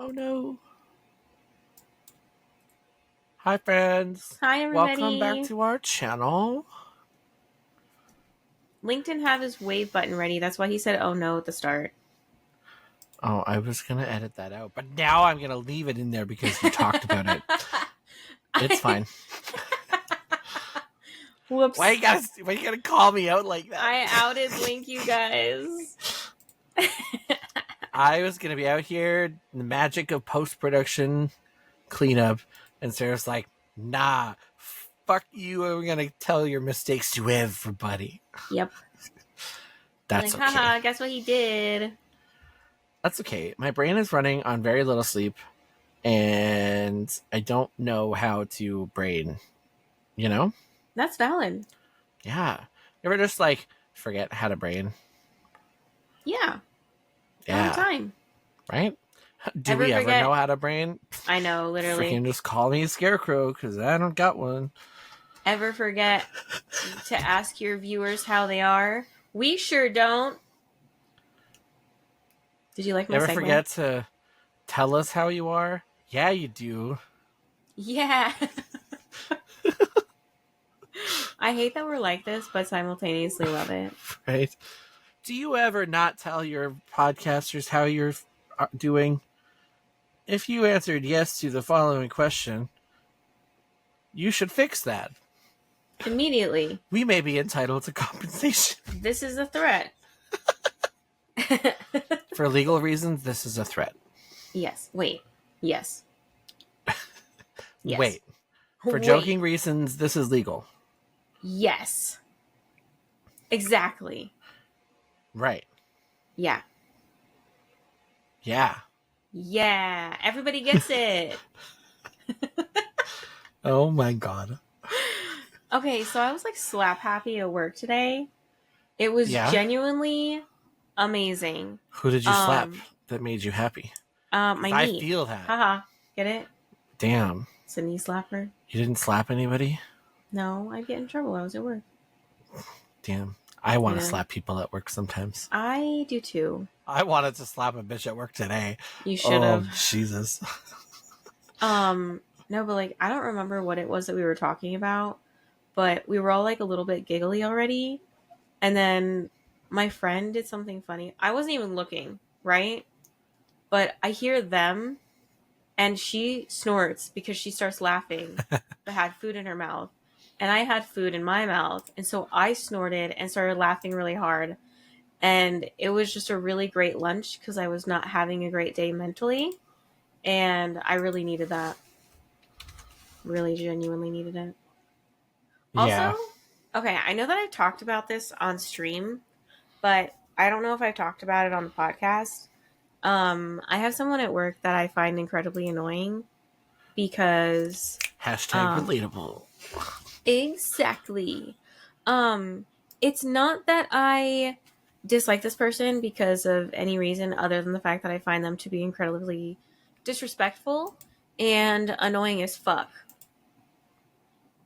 Oh no. Hi friends. Hi everybody. Welcome back to our channel. Link didn't have his wave button ready. That's why he said oh no at the start. Oh, I was going to edit that out, but now I'm going to leave it in there because you talked about it. It's fine. Whoops. Why you gotta call me out like that? I outed Link, you guys. I was going to be out here in the magic of post-production cleanup, and Sarah's like, nah, fuck you, I'm going to tell your mistakes to everybody. Yep. That's like, okay. Haha, guess what he did? That's okay. My brain is running on very little sleep, and I don't know how to brain, you know? That's valid. Yeah. You ever just, like, forget how to brain? Yeah. Yeah. All the time. Right? Do we ever know how to brain? I know, literally. Freaking just call me a scarecrow, because I don't got one. Ever forget to ask your viewers how they are? We sure don't. Did you like my segue? Ever forget to tell us how you are? Yeah, you do. Yeah. I hate that we're like this, but simultaneously love it. Right? Do you ever not tell your podcasters how you're doing? If you answered yes to the following question, you should fix that. Immediately. We may be entitled to compensation. This is a threat. For legal reasons, this is a threat. Yes. Wait. Yes. Yes. Wait. For joking reasons, this is legal. Yes. Exactly. Right. Yeah. Yeah. Yeah. Everybody gets it. Oh my god. Okay, so I was like slap happy at work today. It was genuinely amazing. Who did you slap that made you happy? My knee. I feel that. Haha. Get it? Damn. It's a knee slapper. You didn't slap anybody? No, I'd get in trouble. I was at work. Damn. I want to slap people at work sometimes. I do too. I wanted to slap a bitch at work today. You should have. Oh, Jesus. No, but like, I don't remember what it was that we were talking about, but we were all like a little bit giggly already. And then my friend did something funny. I wasn't even looking, right? But I hear them and she snorts because she starts laughing but had food in her mouth. And I had food in my mouth. And so I snorted and started laughing really hard. And it was just a really great lunch because I was not having a great day mentally. And I really needed that. Really genuinely needed it. Also, okay, I know that I've talked about this on stream, but I don't know if I've talked about it on the podcast. I have someone at work that I find incredibly annoying because... #relatable. Exactly. It's not that I dislike this person because of any reason other than the fact that I find them to be incredibly disrespectful and annoying as fuck.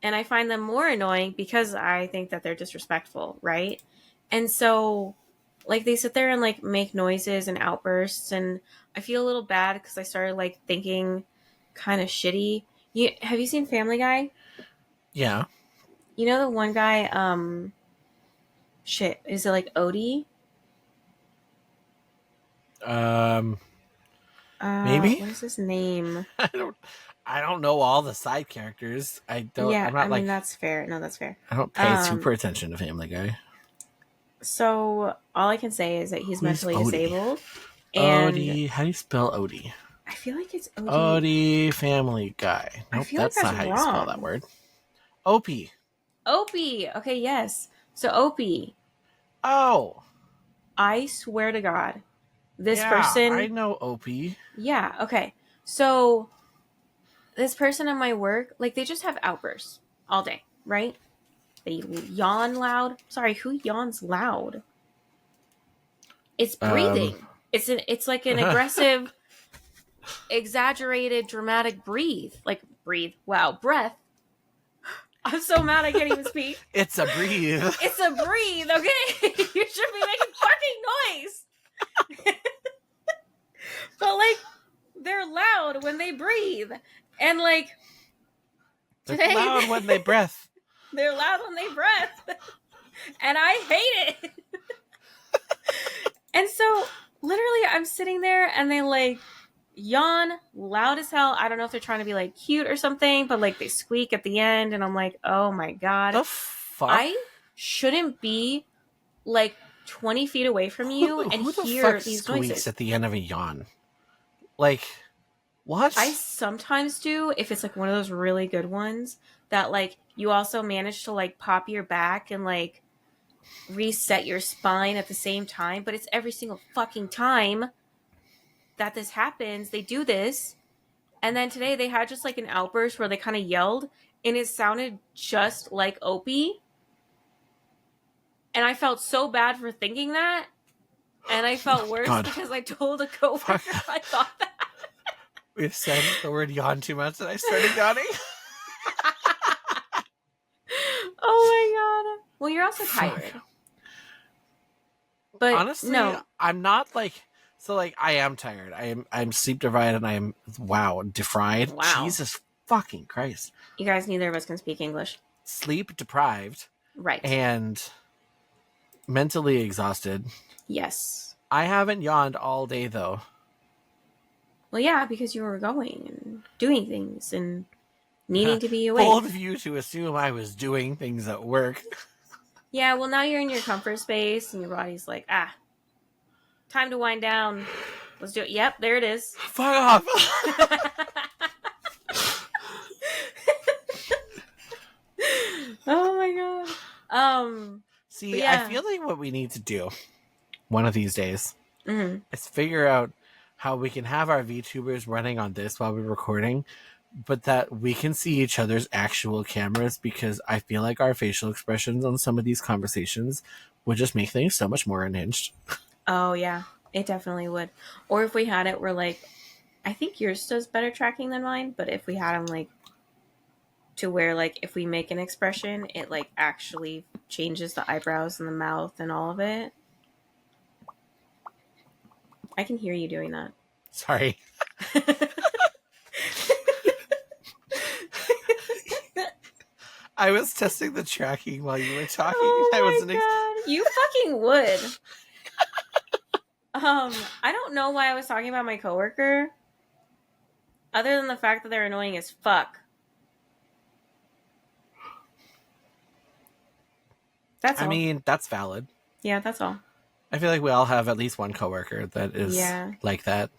And I find them more annoying because I think that they're disrespectful, right? And so, like, they sit there and, like, make noises and outbursts, and I feel a little bad because I started, like, thinking kind of shitty. Have you seen Family Guy? Yeah. You know the one guy, shit, is it, like, Odie? Maybe? What is his name? I don't know all the side characters. Yeah, I mean, that's fair. No, that's fair. I don't pay super attention to Family Guy. So, all I can say is that he's mentally disabled. And Odie. How do you spell Odie? I feel like it's Odie. Odie Family Guy. Nope, that's not how you spell that word. Opie. Opie. Okay, yes. So, Opie. Oh. I swear to God. This person... I know Opie. Yeah, okay. So... This person at my work, like, they just have outbursts all day, right? They yawn loud. Sorry, who yawns loud? It's breathing. It's like an aggressive, exaggerated, dramatic breathe. Like, breathe. Wow, breath. I'm so mad I can't even speak. It's a breathe. It's a breathe, okay? You should be making fucking noise. But, like, they're loud when they breathe. And like They're today loud when they breath. they're loud when they breath. And I hate it. And so literally I'm sitting there and they like yawn loud as hell. I don't know if they're trying to be like cute or something, but like they squeak at the end and I'm like, oh my God. The fuck? I shouldn't be like 20 feet away from you and who hear the fuck these squeaks noises. at the end of a yawn? Like, what? I sometimes do if it's like one of those really good ones that like you also manage to like pop your back and like reset your spine at the same time, but it's every single fucking time that this happens. They do this. And then today they had just like an outburst where they kind of yelled and it sounded just like Opie. And I felt so bad for thinking that. And I felt worse because I told a coworker I thought that. We said the word yawn too much and I started yawning. Oh my God. Well, you're also tired. But honestly, no. I'm not like, so like I am tired. I'm sleep deprived and I am, defried. Wow. Jesus fucking Christ. You guys, neither of us can speak English. Sleep deprived. Right. And mentally exhausted. Yes. I haven't yawned all day though. Well, yeah, because you were going and doing things and needing to be awake. Bold of you to assume I was doing things at work. Yeah, well, now you're in your comfort space and your body's like, time to wind down. Let's do it. Yep, there it is. Fuck off. Oh my God. See, yeah. I feel like what we need to do one of these days is figure out how we can have our VTubers running on this while we're recording, but that we can see each other's actual cameras, because I feel like our facial expressions on some of these conversations would just make things so much more unhinged. Oh, yeah. It definitely would. Or if we had it where, like, I think yours does better tracking than mine, but if we had them, like, to where, like, if we make an expression, it, like, actually changes the eyebrows and the mouth and all of it. I can hear you doing that. Sorry. I was testing the tracking while you were talking. Oh I wasn't. God. You fucking would. I don't know why I was talking about my coworker, other than the fact that they're annoying as fuck. That's all. I mean, that's valid. Yeah, that's all. I feel like we all have at least one coworker that is like that.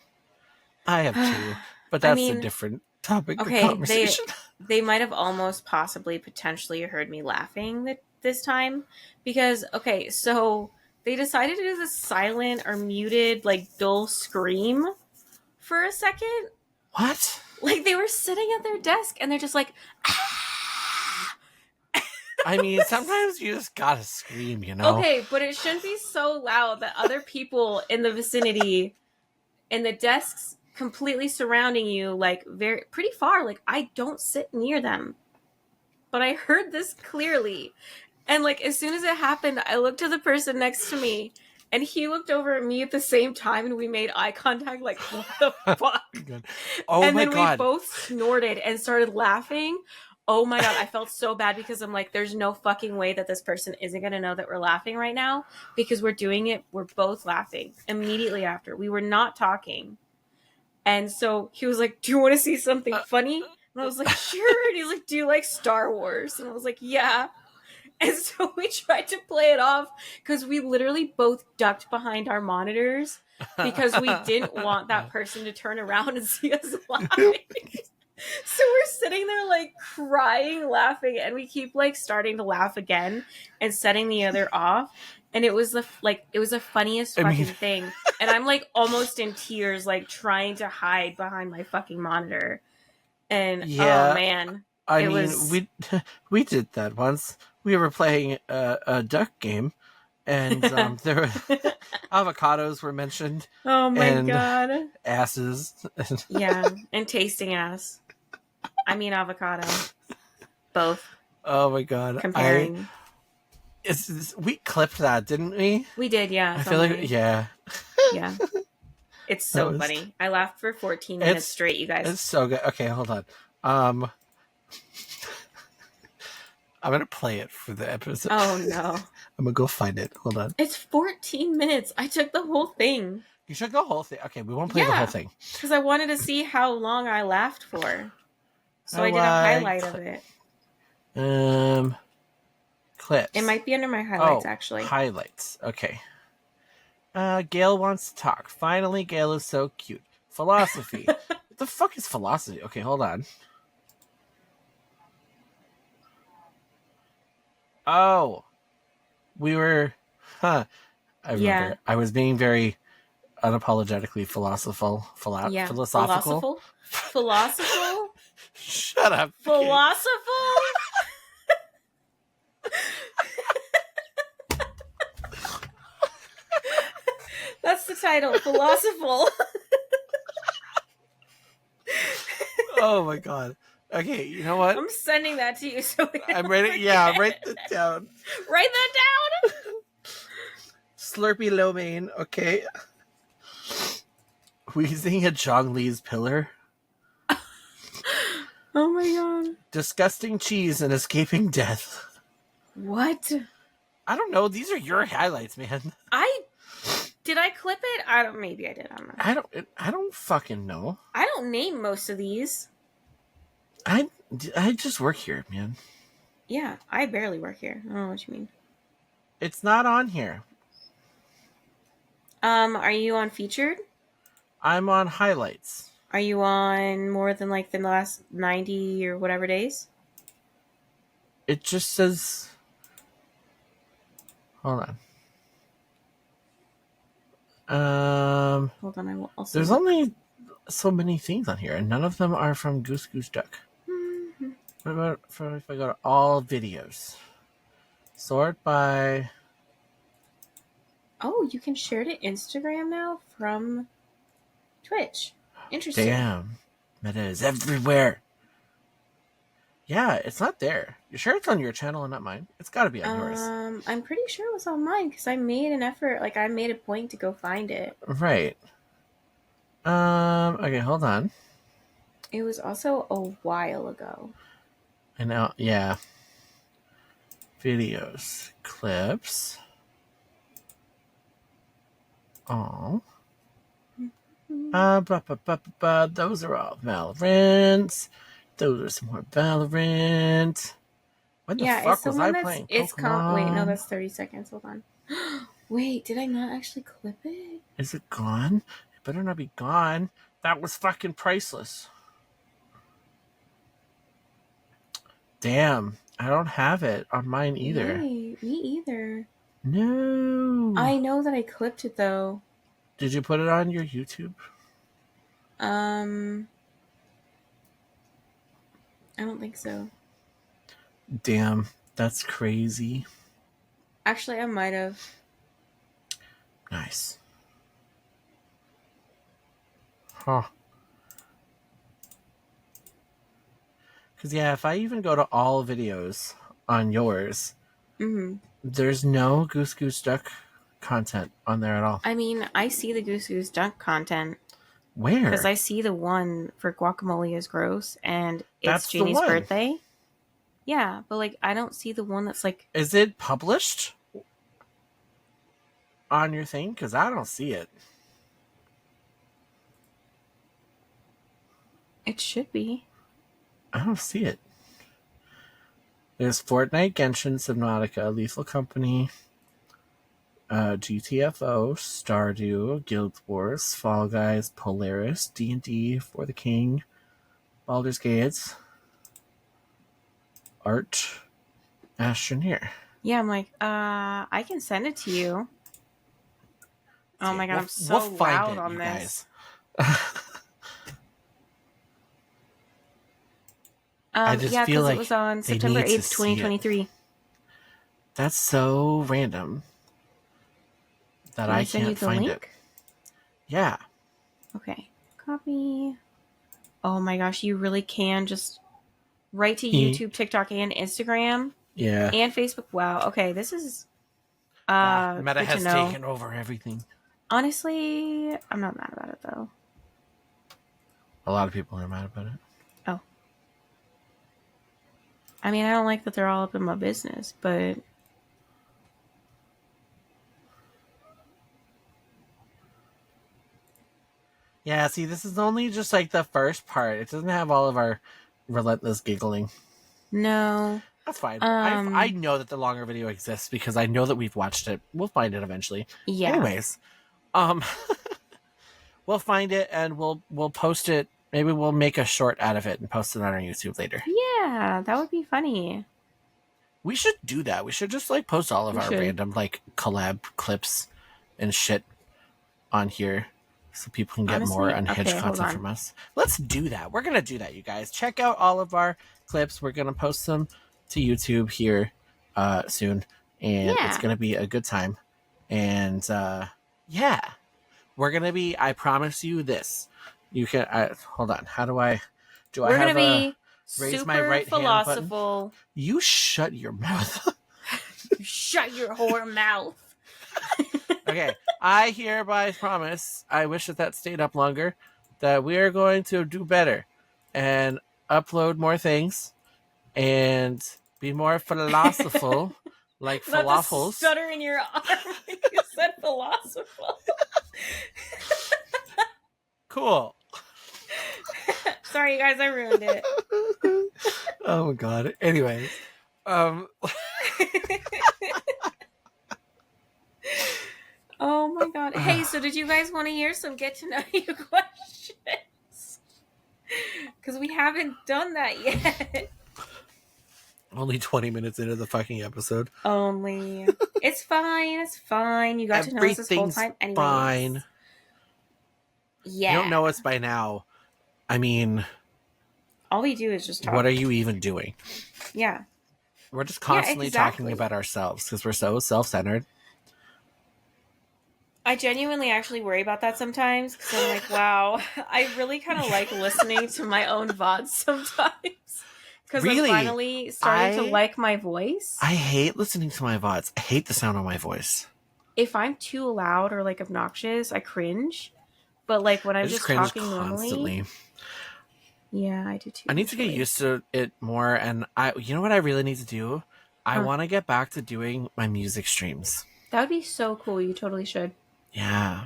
I have two, but that's a different topic of conversation. They might have almost possibly potentially heard me laughing this time because, so they decided to do this silent or muted, like, dull scream for a second. What? Like, they were sitting at their desk and they're just like, I mean, sometimes you just gotta scream, you know? Okay, but it shouldn't be so loud that other people in the vicinity, in the desks completely surrounding you, like, pretty far, like, I don't sit near them. But I heard this clearly. And, like, as soon as it happened, I looked at the person next to me, and he looked over at me at the same time, and we made eye contact, like, what the fuck? Oh and my then God. we both snorted and started laughing. Oh my God, I felt so bad because I'm like, there's no fucking way that this person isn't going to know that we're laughing right now because we're doing it. We're both laughing immediately after. We were not talking. And so he was like, do you want to see something funny? And I was like, sure. And he's like, do you like Star Wars? And I was like, yeah. And so we tried to play it off because we literally both ducked behind our monitors because we didn't want that person to turn around and see us laughing. So we're sitting there like crying, laughing, and we keep like starting to laugh again and setting the other off. And it was the funniest fucking thing. And I'm like almost in tears, like trying to hide behind my fucking monitor. And oh man, we did that once. We were playing a duck game, and there were avocados were mentioned. Oh my God, asses. Yeah, and tasting ass. I mean avocado. Both. Oh my God. Comparing. We clipped that, didn't we? We did, yeah. I feel like, yeah. Yeah. It's so funny. I laughed for 14 minutes straight, you guys. It's so good. Okay, hold on. I'm gonna play it for the episode. Oh no. I'm gonna go find it. Hold on. It's 14 minutes. I took the whole thing. You took the whole thing. Okay, we won't play the whole thing. Because I wanted to see how long I laughed for. So I did a highlight of it. Clips. It might be under my highlights, actually. Highlights. Okay. Gail wants to talk. Finally, Gail is so cute. Philosophy. What the fuck is philosophy? Okay, hold on. Oh. We were... Huh. I remember. Yeah. I was being very unapologetically philosophical. Philosophical? Philosophical? Shut up. Philosophical? That's the title. Philosophical. Oh my god. Okay, you know what? I'm sending that to you. So I'm ready. Yeah, write that down. Write that down. Slurpy lo mein. Okay. Wheezing at Zhongli's pillar. Oh my god. Disgusting cheese and escaping death. What? I don't know. These are your highlights, man. Did I clip it? Maybe I did. I don't know. I don't fucking know. I don't name most of these. I just work here, man. Yeah, I barely work here. I don't know what you mean. It's not on here. Are you on featured? I'm on highlights. Are you on more than like the last 90 or whatever days? It just says... Hold on. Hold on, I will also... There's only so many things on here, and none of them are from Goose Goose Duck. Mm-hmm. What about if I go to all videos? Sort by... Oh, you can share to Instagram now from Twitch. Interesting. Damn. Meta is everywhere. Yeah, it's not there. You sure it's on your channel and not mine? It's got to be on yours. I'm pretty sure it was on mine because I made an effort. Like, I made a point to go find it. Right. Okay, hold on. It was also a while ago. And now, yeah. Videos. Clips. Oh. Those are all Valorant. Those are some more Valorant. When the fuck was I playing Pokemon? Wait, no, that's 30 seconds. Hold on. Wait, did I not actually clip it? Is it gone? It better not be gone. That was fucking priceless. Damn, I don't have it on mine either. Yay, me either. No. I know that I clipped it though. Did you put it on your YouTube? I don't think so. Damn, that's crazy. Actually, I might have. Nice. Huh. Because, yeah, if I even go to all videos on yours, there's no Goose Goose Duck content on there at all. I mean, I see the Goose Goose Duck content. Where? Because I see the one for Guacamole is Gross, and it's Janie's birthday. Yeah, but, like, I don't see the one that's, like... Is it published on your thing? Because I don't see it. It should be. I don't see it. There's Fortnite, Genshin, Subnautica, Lethal Company, GTFO, Stardew, Guild Wars, Fall Guys, Polaris, D&D, For the King, Baldur's Gate, Art, Astroneer. Yeah, I'm like, I can send it to you. Oh my god, I'm so loud on this. I just feel like it was on September 8th, 2023. That's so random that I can't find it. Yeah. Okay. Copy. Oh my gosh, you really can just write to YouTube, TikTok, and Instagram. Yeah. And Facebook. Wow. Okay, this is Meta has taken over everything. Honestly, I'm not mad about it though. A lot of people are mad about it. Oh. I mean, I don't like that they're all up in my business, but Yeah, see, this is only just like the first part. It doesn't have all of our relentless giggling. no. That's fine. I know that the longer video exists because I know that we've watched it. We'll find it eventually. Yeah. Anyways, um, we'll find it and we'll post it. Maybe we'll make a short out of it and post it on our YouTube later. Yeah, that would be funny. We should do that. We should just like post all of We our should. random like collab clips and shit on here so people can get Honestly, more unhinged okay, hold content on. from us. Let's do that. We're gonna do that, you guys. Check out all of our clips. We're gonna post them to YouTube here soon, and Yeah. it's gonna be a good time. And yeah, we're gonna be. I promise you this. You can. Hold on. How do I? Do We're I have gonna be raise super my right hand button? philosophical. You shut your mouth. Shut your whore mouth. Okay, I hereby promise, I wish that stayed up longer, that we are going to do better and upload more things and be more philosophical, like Not the falafels. stutter in your arm when you said philosophical. Cool. Sorry, you guys, I ruined it. Oh my god. Anyways, Oh my god. Hey, so did you guys want to hear some get to know you questions? Because we haven't done that yet. only 20 minutes into the fucking episode. Only. It's fine. It's fine. You got to know us this whole time anyways. Fine. Yeah. You don't know us by now. I mean, all we do is just talk. What are you even doing? Yeah. We're just constantly talking about ourselves because we're so self-centered. I genuinely actually worry about that sometimes because I'm like, wow, I really kind of like listening to my own VODs sometimes because Really? I'm finally starting to like my voice. I hate listening to my VODs. I hate the sound of my voice. If I'm too loud or like obnoxious, I cringe. But like when I'm just talking normally, yeah, I do too. I need to get used to it more, and you know what I really need to do? I want to get back to doing my music streams. That would be so cool. You totally should. Yeah.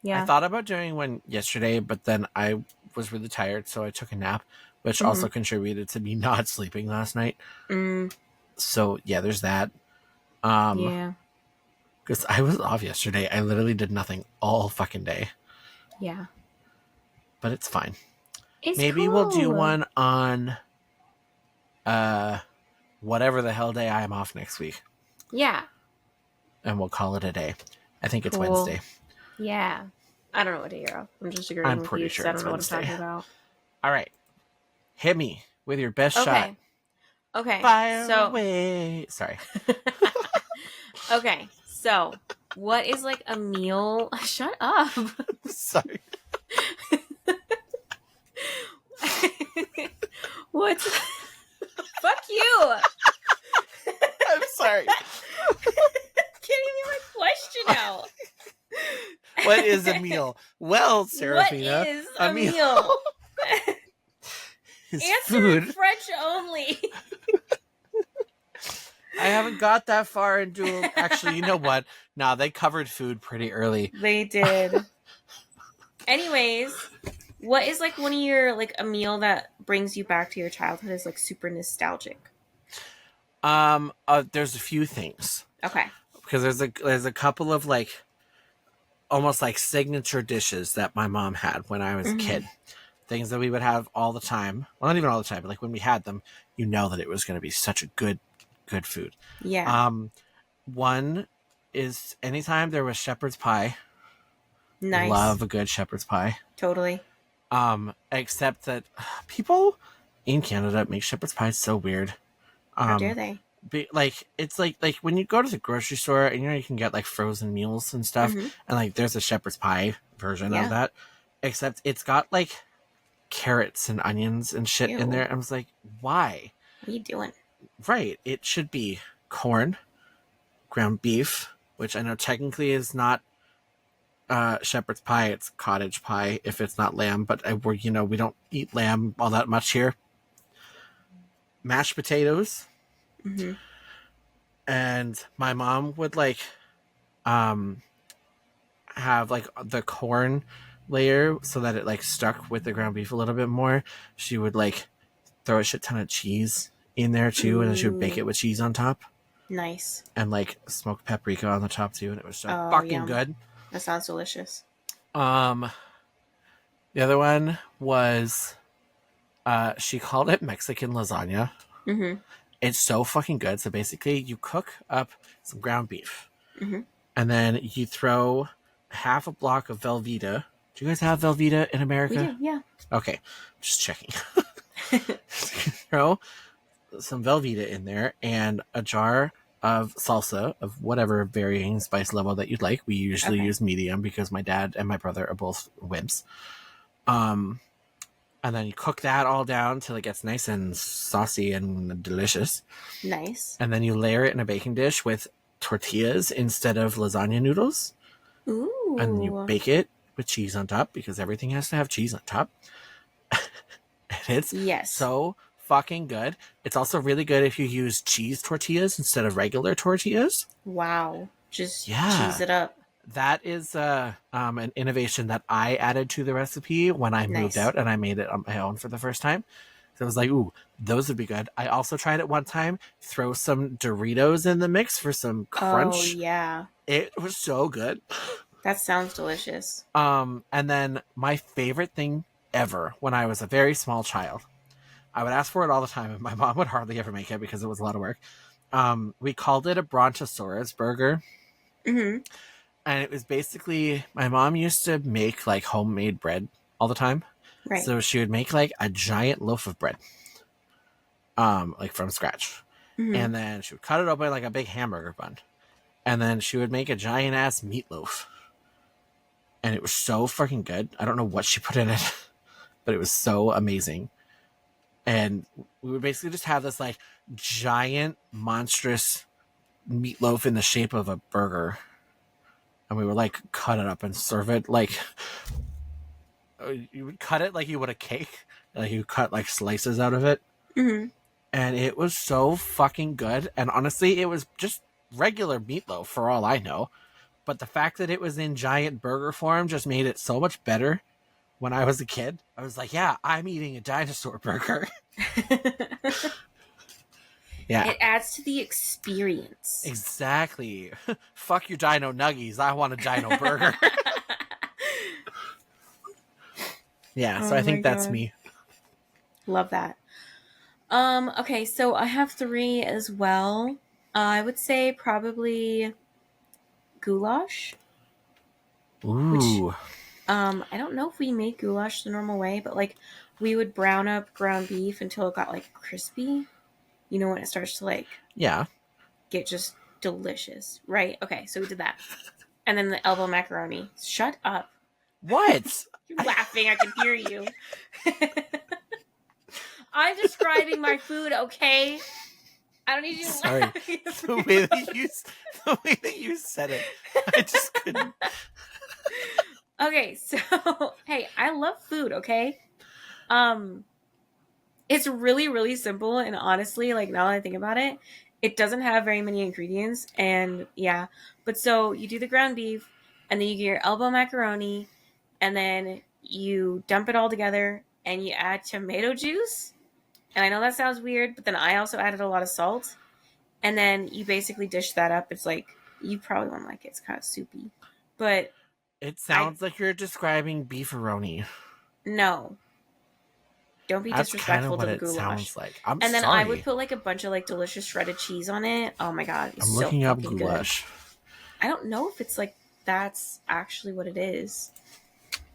I thought about doing one yesterday, but then I was really tired, so I took a nap, which also contributed to me not sleeping last night. So yeah, there's that. Yeah. Because I was off yesterday. I literally did nothing all fucking day. Yeah. But it's fine. Maybe cool. We'll do one on whatever the hell day I am off next week. Yeah. And we'll call it a day. I think it's Wednesday. Yeah. I don't know what day you're off. I'm just agreeing with you because I don't know Wednesday. What I'm talking about. All right. Hit me with your best shot. Okay. Fire away. Sorry. Okay. So, what is like a meal? Shut up. Sorry. What? Fuck you. I'm sorry. Can't even get my question out. What is a meal? Well, Serafina, what is a meal? Answer food. French only. I haven't got that far into. Actually, you know what? No, they covered food pretty early. They did. Anyways, what is like one of your like a meal that brings you back to your childhood is like super nostalgic? There's a few things. Okay. Because there's a couple of like almost like signature dishes that my mom had when I was a kid. Things that we would have all the time. Well, not even all the time, but like when we had them, you know that it was going to be such a good food. Yeah. One is anytime there was shepherd's pie. Nice. Love a good shepherd's pie. Totally. Except that people in Canada make shepherd's pie so weird. How dare they? It's like when you go to the grocery store and you can get like frozen meals and stuff, and like there's a shepherd's pie version of that, except it's got like carrots and onions and shit in there. I was like, why? What are you doing? Right. It should be corn, ground beef, which I know technically is not shepherd's pie, it's cottage pie if it's not lamb, but we don't eat lamb all that much here. Mashed potatoes, Mm-hmm. and my mom would like um have like the corn layer so that it like stuck with the ground beef a little bit more. She would like throw a shit ton of cheese in there too, and then she would bake it Ooh, with cheese on top nice. and like smoked paprika on the top too, and it was so Oh, fucking yum. good. That sounds delicious. Um, the other one was she called it Mexican lasagna. Mm-hmm. It's so fucking good. So basically, you cook up some ground beef, Mm-hmm. and then you throw half a block of Velveeta. Do you guys have Velveeta in We America? do, yeah. Okay, just checking. Throw some Velveeta in there and a jar of salsa of whatever varying spice level that you'd like. We usually Okay. use medium because my dad and my brother are both wimps. And then you cook that all down till it gets nice and saucy and delicious. Nice. And then you layer it in a baking dish with tortillas instead of lasagna noodles. And you Ooh. bake it with cheese on top because everything has to have cheese on top. And it's Yes. so fucking good. It's also really good if you use cheese tortillas instead of regular tortillas. Wow. Just Yeah. cheese it up. That is an innovation that I added to the recipe when I moved Nice. out and I made it on my own for the first time. So I was like, ooh, those would be good. I also tried it one time, throw some Doritos in the mix for some crunch. Oh, yeah. It was so good. That sounds delicious. And then my favorite thing ever when I was a very small child, I would ask for it all the time, and my mom would hardly ever make it because it was a lot of work. We called it a Brontosaurus burger. Mm-hmm. And it was basically, my mom used to make like homemade bread all the time. Right. So she would make like a giant loaf of bread, like from scratch. Mm-hmm. And then she would cut it open like a big hamburger bun. And then she would make a giant ass meatloaf. And it was so fucking good. I don't know what she put in it, but it was so amazing. And we would basically just have this like giant, monstrous meatloaf in the shape of a burger. And we would like cut it up and serve it like you would cut it like you would a cake. Like you cut like slices out of it. Mm-hmm. And it was so fucking good. And honestly, it was just regular meatloaf for all I know. But the fact that it was in giant burger form just made it so much better. When I was a kid, I was like, yeah, I'm eating a dinosaur burger. Yeah. It adds to the experience. Exactly. Fuck your dino nuggies. I want a dino burger. Yeah, so I think that's me. Love that. Okay, so I have 3 as well. I would say probably goulash. Ooh. Which, I don't know if we make goulash the normal way, but like we would brown up ground beef until it got like crispy. You know, when it starts to like get just delicious, right? Okay, so we did that. And then the elbow macaroni. Shut up. What? You're laughing. I can hear you. I'm describing my food, okay? I don't need you to Sorry. laugh. the way that you said it, I just couldn't. Okay, so hey, I love food, okay? It's really, really simple, and honestly, like now that I think about it, it doesn't have very many ingredients, and yeah. But so you do the ground beef, and then you get your elbow macaroni, and then you dump it all together, and you add tomato juice. And I know that sounds weird, but then I also added a lot of salt, and then you basically dish that up. It's like you probably won't like it; it's kind of soupy, but it sounds like you're describing beefaroni. No. Don't be That's disrespectful to the it goulash. Sounds like. I'm and then sorry. I would put like a bunch of like delicious shredded cheese on it. Oh my god, it's I'm so looking up fucking goulash. good. I don't know if it's like that's actually what it is.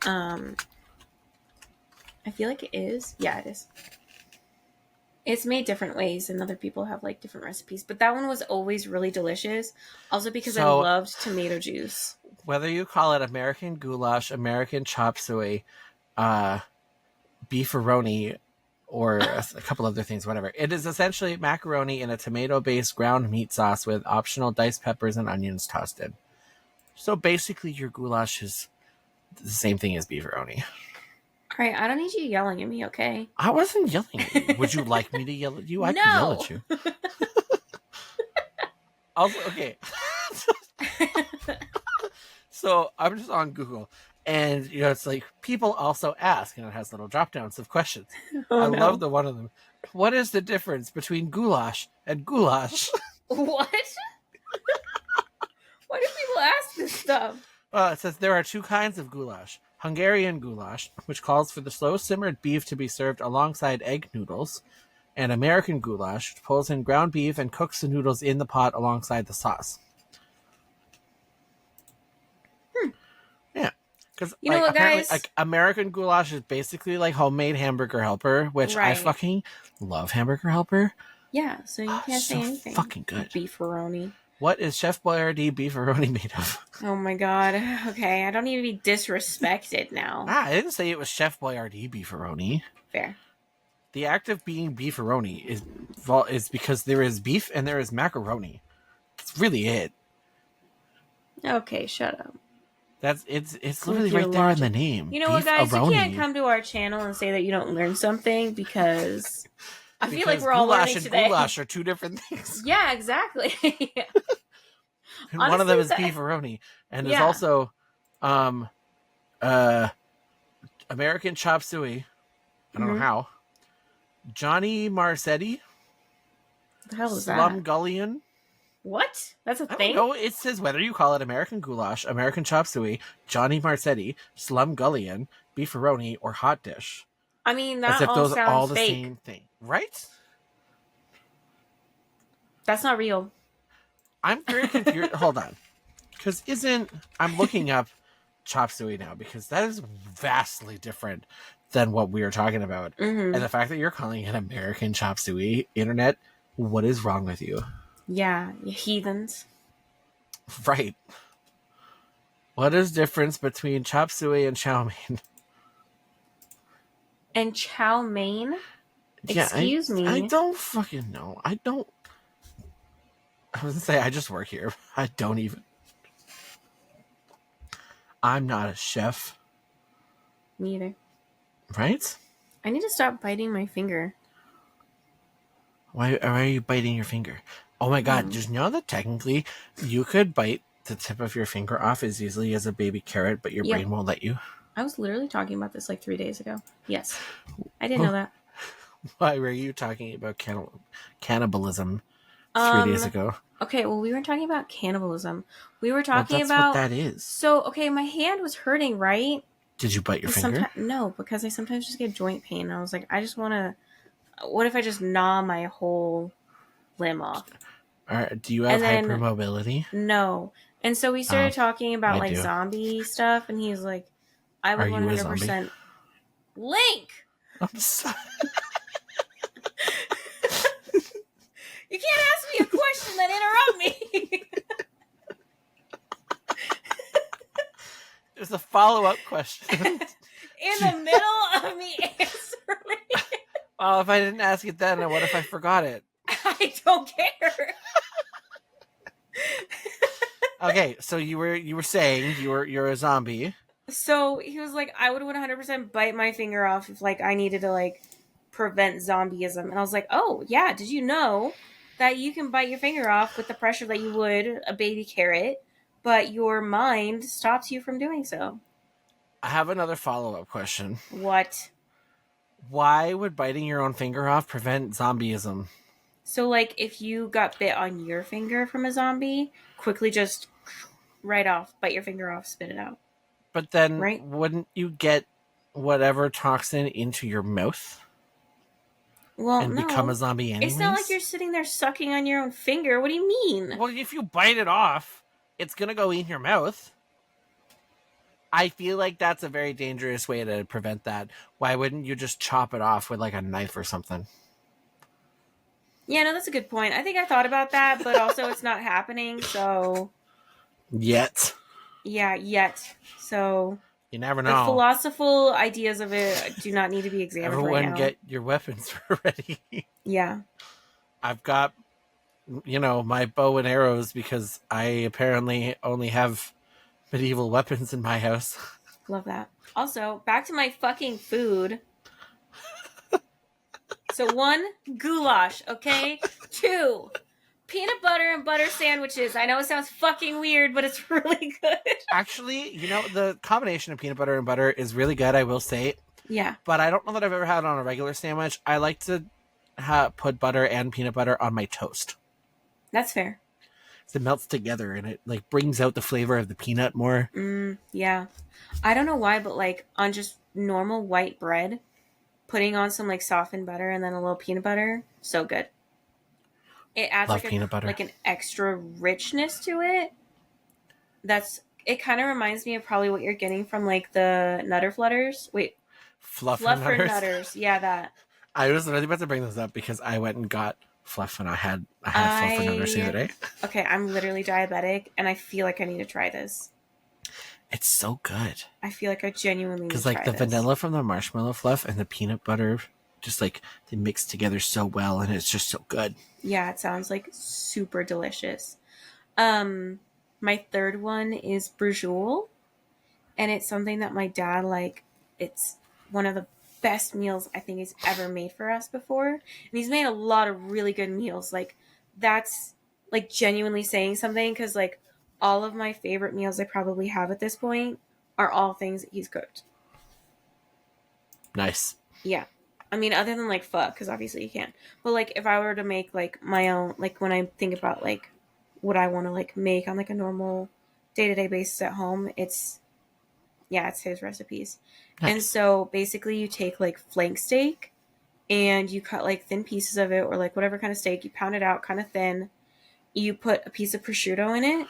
I feel like it is. Yeah, it is. It's made different ways, and other people have like different recipes. But that one was always really delicious. Also because I loved tomato juice. Whether you call it American goulash, American chop suey, beefaroni, or a couple other things, whatever. It is essentially macaroni in a tomato-based ground meat sauce with optional diced peppers and onions tossed in. So basically, your goulash is the same thing as beefaroni. All right, I don't need you yelling at me, okay? I wasn't yelling at you. Would you like me to yell at you? I can yell No. at you. Also, okay. So I'm just on Google, and it's like people also ask, and it has little drop downs of questions. I love the one of them. What is the difference between goulash and goulash? What? Why do people ask this stuff? It says there are two kinds of goulash. Hungarian goulash, which calls for the slow-simmered beef to be served alongside egg noodles, and American goulash, which pulls in ground beef and cooks the noodles in the pot alongside the sauce. Yeah. Because you know what, guys? Like American goulash is basically like homemade Hamburger Helper, which I fucking love Hamburger Helper. Yeah, so you can't say anything. Fucking good. Beefaroni. What is Chef Boyardee beefaroni made of? Oh my god. Okay, I don't need to be disrespected now. I didn't say it was Chef Boyardee beefaroni. Fair. The act of being beefaroni is because there is beef and there is macaroni. That's really it. Okay, shut up. It's literally right there in the name. You know what, guys? You can't come to our channel and say that you don't learn something because I feel like we're all learning today. Goulash and goulash are two different things. Yeah, exactly. And honestly, one of them is beefaroni, and there's also American chop suey. I don't know how. Johnny Marcetti. What the hell is that? Slumgullion. What? That's a thing? No, it says whether you call it American goulash, American chop suey, Johnny Marcetti, slumgullion, beefaroni, or hot dish. I mean, that as if all those sounds are all the fake. same thing, right? That's not real. I'm very confused. Hold on, because I'm looking up chop suey now because that is vastly different than what we were talking about, and the fact that you're calling it American chop suey, internet, what is wrong with you? Yeah, you heathens. Right. What is the difference between chop suey and chow mein? And chow mein? Yeah, Excuse me. I don't fucking know. I was gonna say I just work here. I don't even. I'm not a chef. Neither. Right? I need to stop biting my finger. Why are you biting your finger? Oh my god, did you know that technically you could bite the tip of your finger off as easily as a baby carrot, but your brain won't let you? I was literally talking about this like 3 days ago. Yes. I didn't know that. Why were you talking about cannibalism 3 days ago? Okay, well, we weren't talking about cannibalism. We were talking about... what that is. So, okay, my hand was hurting, right? Did you bite your finger? No, because I sometimes just get joint pain. And I was like, I just want to... What if I just gnaw my whole limb off? Do you have hypermobility? No. And so we started talking about like zombie stuff, and he's like, I would 100% Link! I'm sorry. You can't ask me a question then interrupt me. There's a follow-up question. In the middle of me answering. Well, if I didn't ask it then, what if I forgot it? I don't care. Okay, so you were saying you're a zombie. So he was like, I would 100% bite my finger off if like I needed to like prevent zombieism. And I was like, oh yeah, did you know that you can bite your finger off with the pressure that you would a baby carrot, but your mind stops you from doing so? I have another follow-up question. What? Why would biting your own finger off prevent zombieism? So, like, if you got bit on your finger from a zombie, quickly just right off, bite your finger off, spit it out. But then wouldn't you get whatever toxin into your mouth? Well, and become a zombie anyways? It's not like you're sitting there sucking on your own finger. What do you mean? Well, if you bite it off, it's going to go in your mouth. I feel like that's a very dangerous way to prevent that. Why wouldn't you just chop it off with like a knife or something? Yeah, no, that's a good point. I think I thought about that, but also it's not happening, so... Yet. Yeah, yet. So... You never know. The philosophical ideas of it do not need to be examined right now. Everyone get your weapons ready. Yeah. I've got, my bow and arrows because I apparently only have medieval weapons in my house. Love that. Also, back to my fucking food. So 1, goulash, okay? 2, peanut butter and butter sandwiches. I know it sounds fucking weird, but it's really good. Actually, the combination of peanut butter and butter is really good, I will say. Yeah. But I don't know that I've ever had it on a regular sandwich. I like to put butter and peanut butter on my toast. That's fair. It melts together and it like brings out the flavor of the peanut more. Yeah. I don't know why, but like on just normal white bread, putting on some like softened butter and then a little peanut butter, so good. It adds Love peanut butter. like an extra richness to it. It kind of reminds me of probably what you're getting from like the Nutter Flutters. Wait, Fluffer Nutters. Yeah, that. I was really about to bring this up because I went and got fluff and I had Fluffer Nutters the other day. Okay, I'm literally diabetic and I feel like I need to try this. It's so good. I feel like I genuinely need to try this. Because like the vanilla from the marshmallow fluff and the peanut butter, just like they mix together so well and it's just so good. Yeah, it sounds like super delicious. My third one is Brujoule, and it's something that my dad it's one of the best meals I think he's ever made for us before. And he's made a lot of really good meals. Like that's like genuinely saying something because like all of my favorite meals I probably have at this point are all things that he's cooked. Nice. Yeah. I mean, other than like pho, because obviously you can't. But like if I were to make like my own, like when I think about like what I want to like make on like a normal day-to-day basis at home, it's his recipes. Nice. And so basically you take like flank steak and you cut like thin pieces of it or like whatever kind of steak, you pound it out kind of thin. You put a piece of prosciutto in it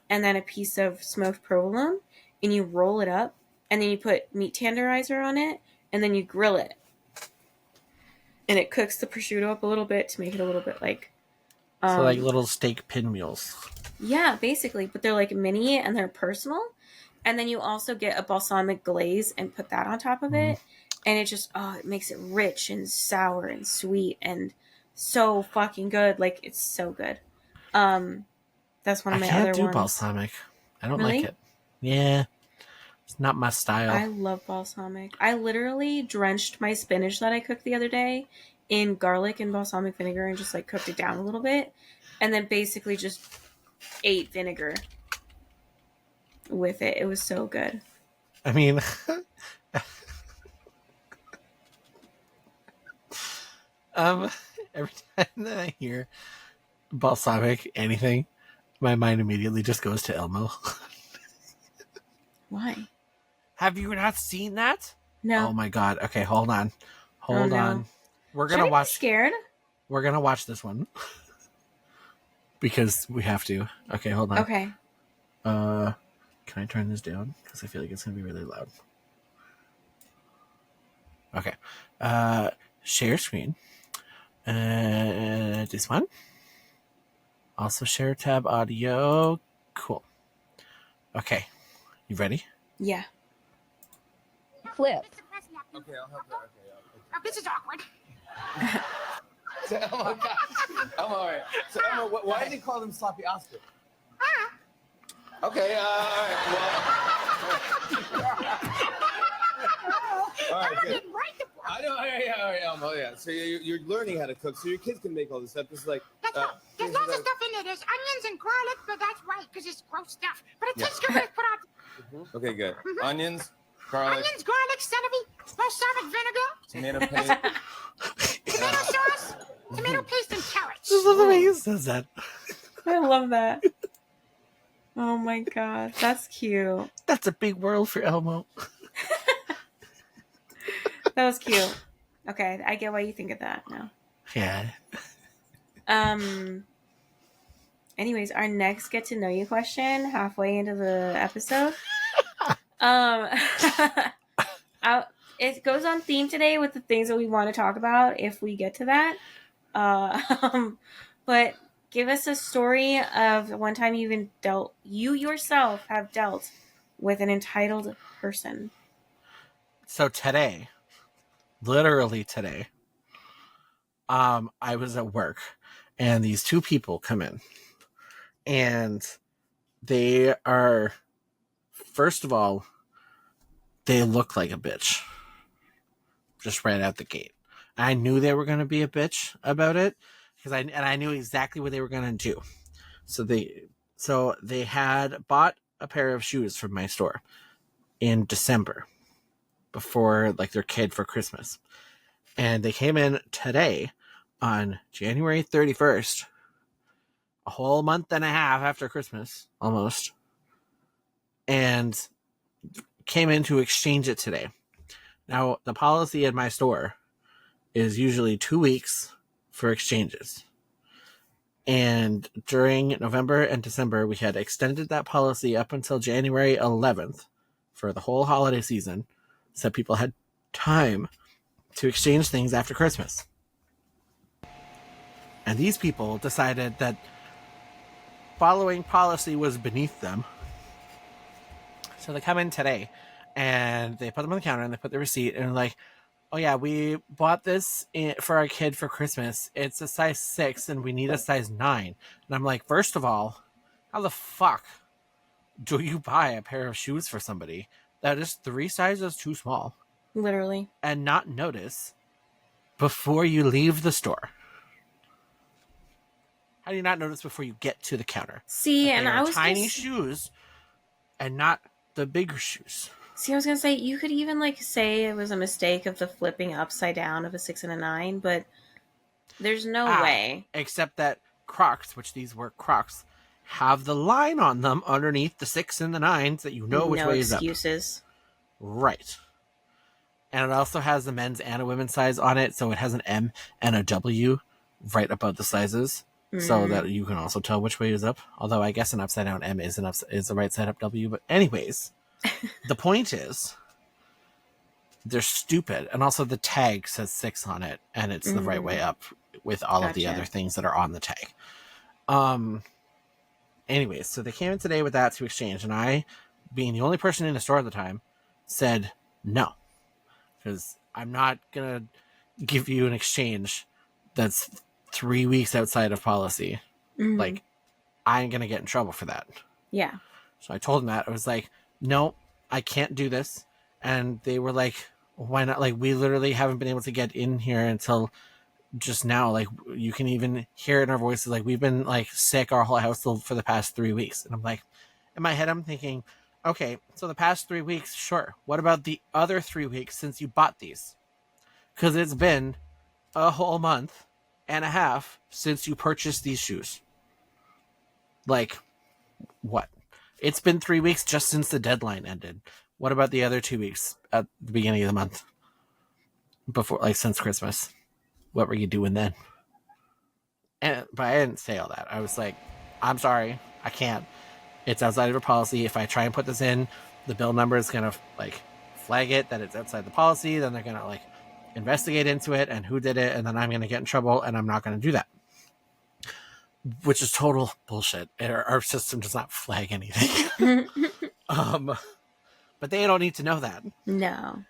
and then a piece of smoked provolone and you roll it up and then you put meat tenderizer on it and then you grill it. And it cooks the prosciutto up a little bit to make it a little bit like so like little steak pinwheels. Yeah, basically. But they're like mini and they're personal. And then you also get a balsamic glaze and put that on top of it. And it just, it makes it rich and sour and sweet and so fucking good. Like, it's so good. That's one of my other ones. I can't do balsamic. I don't like it. Yeah. It's not my style. I love balsamic. I literally drenched my spinach that I cooked the other day in garlic and balsamic vinegar and just like cooked it down a little bit. And then basically just ate vinegar with it. It was so good. I mean, every time that I hear balsamic anything, my mind immediately just goes to Elmo. Why? Have you not seen that? No. Oh my god. Okay, hold on. Hold on. We're gonna watch. Scared? We're gonna watch this one because we have to. Okay, hold on. Okay. Can I turn this down? Because I feel like it's gonna be really loud. Okay. Share screen. This one. Also share tab audio. Cool. Okay. You ready? Yeah. Flip. Okay, I'll help her. Okay, This is awkward. So, Elmo, Elmo, all right. So, Elmo, why did they call them Sloppy Oscar? Okay, all right. Well, all right, good. I know. All right, Elmo. Yeah. So you're learning how to cook, so your kids can make all this stuff. This is like. There's lots of stuff in there. There's onions and garlic, but that's right, because it's gross stuff. But it tastes good when it's put out. Okay, good. Onions, garlic, celery, balsamic vinegar, tomato paste, tomato sauce, tomato paste, and carrots. This is the way he says that. I love that. Oh my god, that's cute. That's a big world for Elmo. That was cute. Okay, I get why you think of that now. Yeah. Anyways, our next get to know you question halfway into the episode. It goes on theme today with the things that we want to talk about if we get to that. But give us a story of one time you yourself have dealt with an entitled person. So today, literally today, I was at work and these two people come in and they are First of all, they look like a bitch. Just right out the gate. I knew they were going to be a bitch about it because I knew exactly what they were going to do. So they had bought a pair of shoes from my store in December before like their kid for Christmas. And they came in today on January 31st, a whole month and a half after Christmas, almost, and came in to exchange it today. Now, the policy at my store is usually 2 weeks for exchanges. And during November and December, we had extended that policy up until January 11th for the whole holiday season, so people had time to exchange things after Christmas. And these people decided that following policy was beneath them. So they come in today and they put them on the counter and they put the receipt and like, oh yeah, we bought this for our kid for Christmas. It's a size 6 and we need a size 9. And I'm like, first of all, how the fuck do you buy a pair of shoes for somebody that is 3 sizes too small? Literally. And not notice before you leave the store? How do you not notice before you get to the counter? See, and I was tiny shoes and not the bigger shoes. See, I was gonna say you could even like say it was a mistake of the flipping upside down of a 6 and a 9, but there's no way. Except that Crocs, which these were Crocs, have the line on them underneath the 6 and the 9s that you know which way is up. No excuses. Right. And it also has the men's and a women's size on it, so it has an M and a W right above the sizes, so that you can also tell which way is up. Although I guess an upside down M is the right side up W. But anyways, the point is, they're stupid, and also the tag says 6 on it, and it's the right way up with all of the other things that are on the tag. Anyways, so they came in today with that to exchange, and I, being the only person in the store at the time, said no. Because I'm not going to give you an exchange that's 3 weeks outside of policy. Like, I'm going to get in trouble for that. Yeah. So I told them that. I was like, no, I can't do this. And they were like, why not? Like, we literally haven't been able to get in here until just now. Like, you can even hear it in our voices. Like, we've been, like, sick our whole household for the past 3 weeks. And I'm like, in my head, I'm thinking, okay, so the past 3 weeks, sure. What about the other 3 weeks since you bought these? Because it's been a whole month and a half since you purchased these shoes. Like, what? It's been 3 weeks just since the deadline ended. What about the other 2 weeks at the beginning of the month? Before, like, since Christmas. What were you doing then? But I didn't say all that. I was like, I'm sorry, I can't. It's outside of a policy. If I try and put this in, the bill number is going to like flag it that it's outside the policy. Then they're going to like investigate into it and who did it. And then I'm going to get in trouble and I'm not going to do that. Which is total bullshit. Our system does not flag anything. But they don't need to know that. No.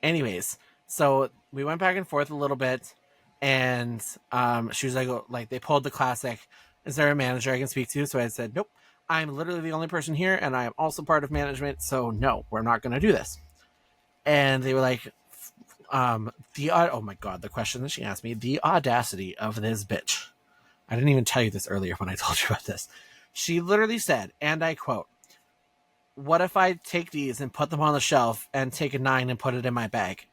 Anyways, so we went back and forth a little bit and she was like they pulled the classic, is there a manager I can speak to? So I said, nope. I'm literally the only person here, and I am also part of management, so no, we're not going to do this. And they were like, oh my god, the question that she asked me, the audacity of this bitch. I didn't even tell you this earlier when I told you about this. She literally said, and I quote, what if I take these and put them on the shelf and take a 9 and put it in my bag?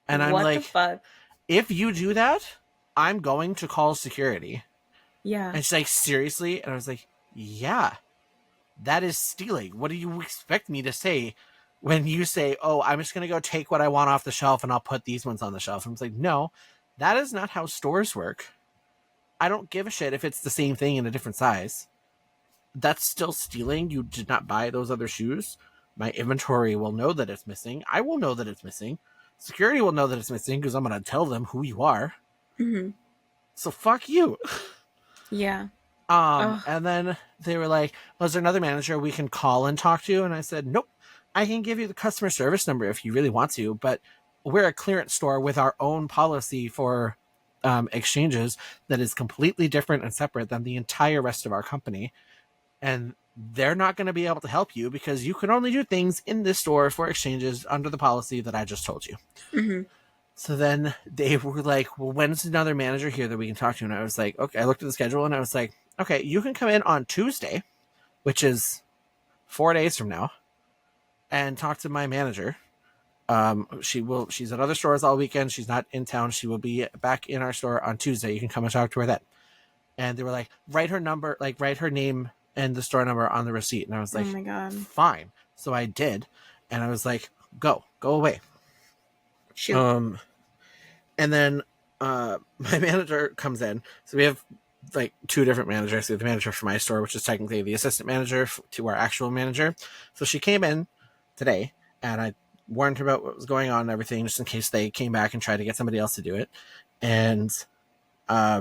And I'm what like, the fuck? If you do that, I'm going to call security. Yeah. And she's like, seriously? And I was like, yeah, that is stealing. What do you expect me to say when you say, oh, I'm just going to go take what I want off the shelf and I'll put these ones on the shelf? And I was like, no, that is not how stores work. I don't give a shit if it's the same thing in a different size. That's still stealing. You did not buy those other shoes. My inventory will know that it's missing. I will know that it's missing. Security will know that it's missing because I'm going to tell them who you are. Mm-hmm. So fuck you. Yeah. And then they were like, was there another manager we can call and talk to? And I said, nope, I can give you the customer service number if you really want to, but we're a clearance store with our own policy for exchanges that is completely different and separate than the entire rest of our company. And they're not going to be able to help you because you can only do things in this store for exchanges under the policy that I just told you. Mm-hmm. So then they were like, well, when's another manager here that we can talk to? And I was like, okay, I looked at the schedule and I was like, okay, you can come in on Tuesday, which is 4 days from now, and talk to my manager. She's at other stores all weekend. She's not in town. She will be back in our store on Tuesday. You can come and talk to her then. And they were like, write her number, like write her name and the store number on the receipt. And I was like, oh my God. fine. So I did. And I was like, go away. Shoot. And then my manager comes in. So we have like two different managers. We have the manager for my store, which is technically the assistant manager to our actual manager. So she came in today and I warned her about what was going on and everything, just in case they came back and tried to get somebody else to do it. And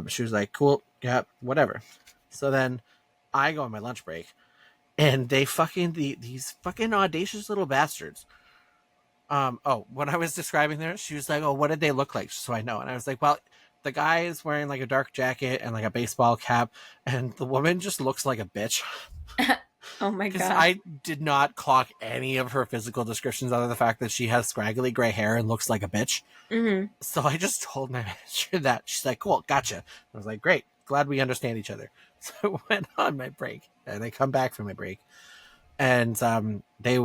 she was like, cool, yeah, whatever. So then I go on my lunch break and they these fucking audacious little bastards. When I was describing there, she was like, oh, what did they look like? So I know. And I was like, well, the guy is wearing like a dark jacket and like a baseball cap, and the woman just looks like a bitch. Oh my Because God. I did not clock any of her physical descriptions other than the fact that she has scraggly gray hair and looks like a bitch. Mm-hmm. So I just told my manager that. She's like, cool, gotcha. I was like, great, glad we understand each other. So I went on my break, and I come back from my break. And they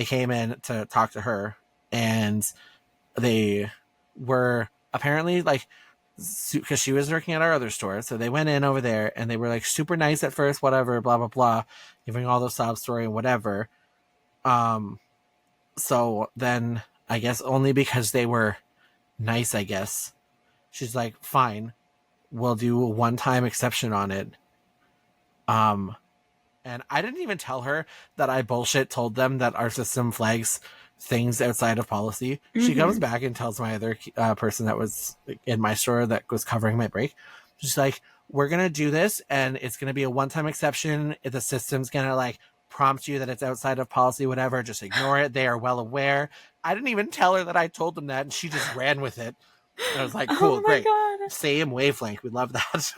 came in to talk to her, and they were apparently like, because she was working at our other store. So they went in over there and they were like super nice at first, whatever, blah, blah, blah, giving all the sob story and whatever. So then I guess only because they were nice, I guess, she's like, fine, we'll do a one-time exception on it. And I didn't even tell her that I bullshit told them that our system flags things outside of policy. Mm-hmm. She comes back and tells my other person that was in my store that was covering my break. She's like, we're going to do this and it's going to be a one-time exception. If the system's going to like prompt you that it's outside of policy, whatever, just ignore it. They are well aware. I didn't even tell her that I told them that, and she just ran with it. And I was like, cool, great. God. Same wavelength. We love that.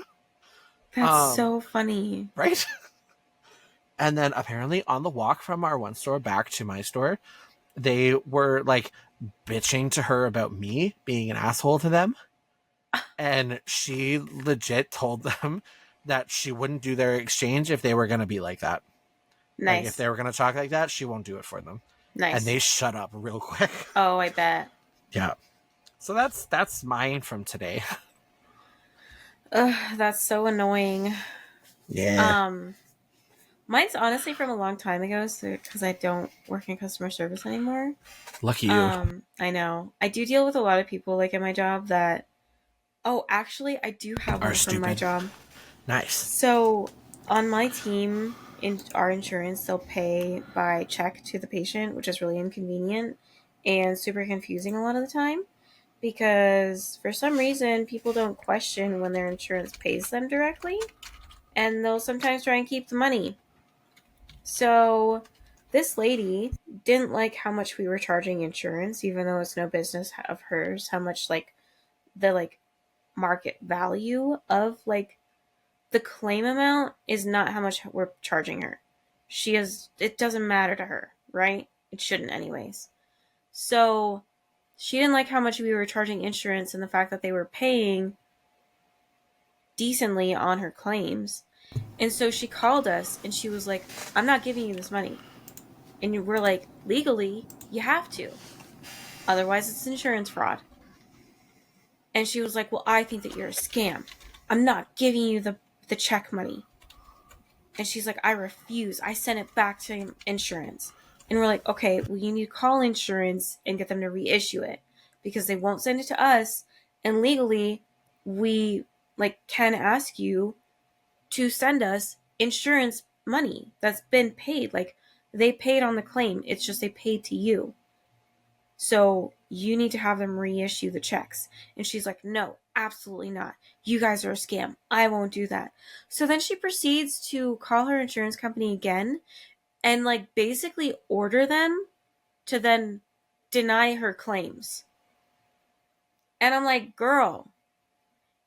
That's so funny. Right? And then apparently on the walk from our one store back to my store, they were like bitching to her about me being an asshole to them. And she legit told them that she wouldn't do their exchange if they were going to be like that. Nice. Like if they were going to talk like that, she won't do it for them. Nice. And they shut up real quick. Oh, I bet. Yeah. So that's mine from today. Ugh, that's so annoying. Yeah. Mine's honestly from a long time ago, so because I don't work in customer service anymore. Lucky you. I know. I do deal with a lot of people like at my job that. Oh, actually, I do have one from my job. Nice. So on my team, in our insurance, they'll pay by check to the patient, which is really inconvenient and super confusing a lot of the time. Because for some reason, people don't question when their insurance pays them directly. And they'll sometimes try and keep the money. So this lady didn't like how much we were charging insurance, even though it's no business of hers, how much like the like market value of like the claim amount is not how much we're charging her. It doesn't matter to her, right? It shouldn't anyways. So she didn't like how much we were charging insurance and the fact that they were paying decently on her claims. And so she called us and she was like, I'm not giving you this money. And we're like, legally, you have to. Otherwise, it's insurance fraud. And she was like, well, I think that you're a scam. I'm not giving you the check money. And she's like, I refuse. I sent it back to insurance. And we're like, okay, well, you need to call insurance and get them to reissue it. Because they won't send it to us. And legally, we can ask you to send us insurance money that's been paid. Like, they paid on the claim. It's just they paid to you. So you need to have them reissue the checks. And she's like, no, absolutely not. You guys are a scam. I won't do that. So then she proceeds to call her insurance company again and basically order them to then deny her claims. And I'm like, girl,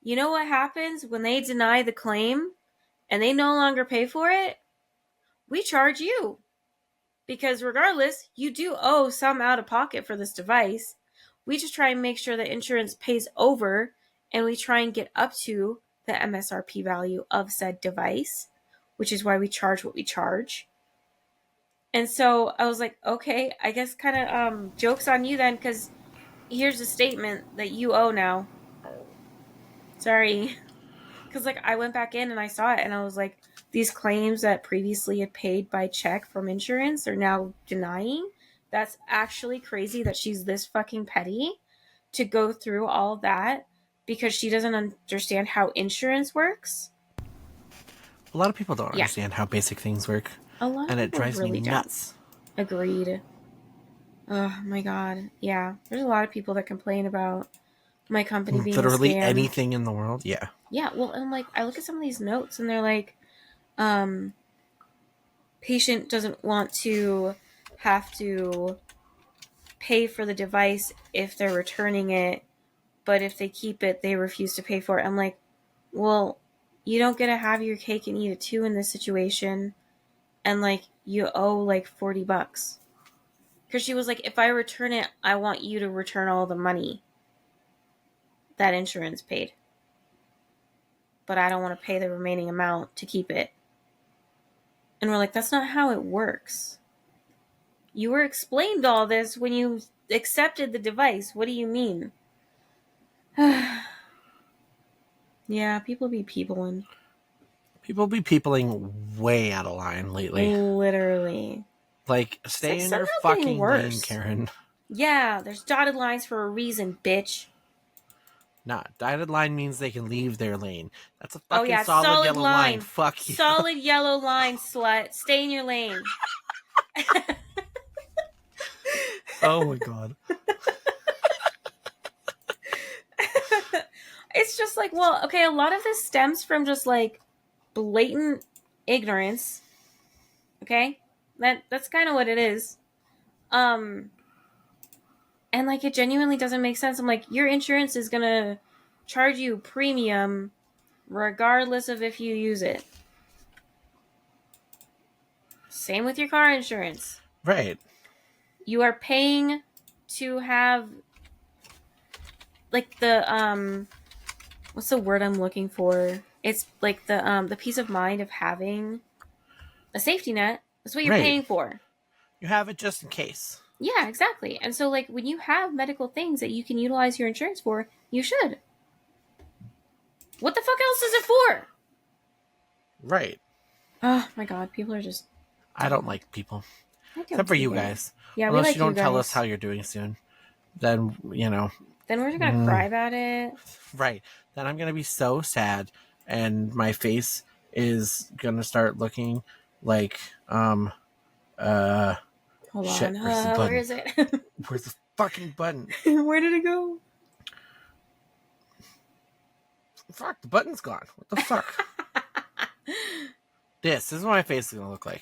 you know what happens when they deny the claim and they no longer pay for it? we charge you. Because regardless, you do owe some out of pocket for this device. We just try and make sure that insurance pays over, and we try and get up to the MSRP value of said device, which is why we charge what we charge. And so I was like, okay, I guess kind of joke's on you then, because here's a statement that you owe now. Sorry. Because like I went back in and I saw it and I was like, these claims that previously had paid by check from insurance are now denying. That's actually crazy that she's this fucking petty to go through all that because she doesn't understand how insurance works. A lot of people don't understand how basic things work. A lot of and it people drives really me nuts. don't. Agreed. Oh my god. Yeah. There's a lot of people that complain about my company being literally a scam. anything in the world. Yeah. Yeah. Well, and like I look at some of these notes and they're like, patient doesn't want to have to pay for the device if they're returning it, but if they keep it, they refuse to pay for it. I'm like, well, you don't get to have your cake and eat it too in this situation. And like, you owe like $40. Because she was like, if I return it, I want you to return all the money that insurance paid. But I don't want to pay the remaining amount to keep it. And we're like, that's not how it works. You were explained all this when you accepted the device. What do you mean? Yeah, people be peopling. People be peopling way out of line lately. Literally. Like, stay in your somehow fucking getting lane, worse. Karen. Yeah, there's dotted lines for a reason, bitch. Nah, dotted line means they can leave their lane. That's a fucking Oh yeah, solid yellow line. Fuck you. Solid yellow line, slut. Stay in your lane. Oh my god. It's just like, well, okay, a lot of this stems from just like blatant ignorance. Okay? That's kind of what it is. And like it genuinely doesn't make sense. I'm like, your insurance is going to charge you premium regardless of if you use it. Same with your car insurance. Right. You are paying to have like the what's the word I'm looking for? It's like the peace of mind of having a safety net. That's what you're paying for. You have it just in case. Yeah, exactly. And so like when you have medical things that you can utilize your insurance for, you should. What the fuck else is it for? Right. Oh my god, people are just I don't like people. Except for you guys. Yeah, unless we like you don't you tell guys. us how you're doing soon. Then, you know. Then we're just gonna cry about it. Right. Then I'm gonna be so sad and my face is gonna start looking like Hold shit, on. where's the button? Where is it? Where's the fucking button? Where did it go? Fuck, the button's gone. What the fuck? This is what my face is gonna look like.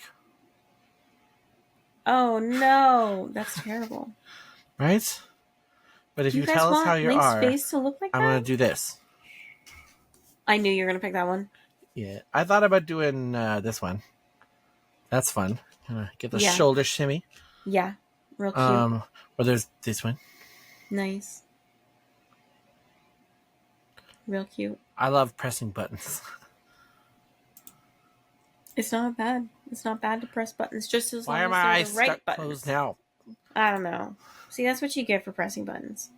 Oh no, that's terrible. Right? But if Do you guys tell us want how you Link's are, face to look like I'm that? gonna do this. I knew you were gonna pick that one. Yeah, I thought about doing this one. That's fun. Get the Yeah. shoulder shimmy. Yeah, real cute. Or there's this one. Nice. Real cute. I love pressing buttons. It's not bad. It's not bad to press buttons just as Why long are my as eyes they're the right stuck buttons. closed now? I don't know. See, that's what you get for pressing buttons.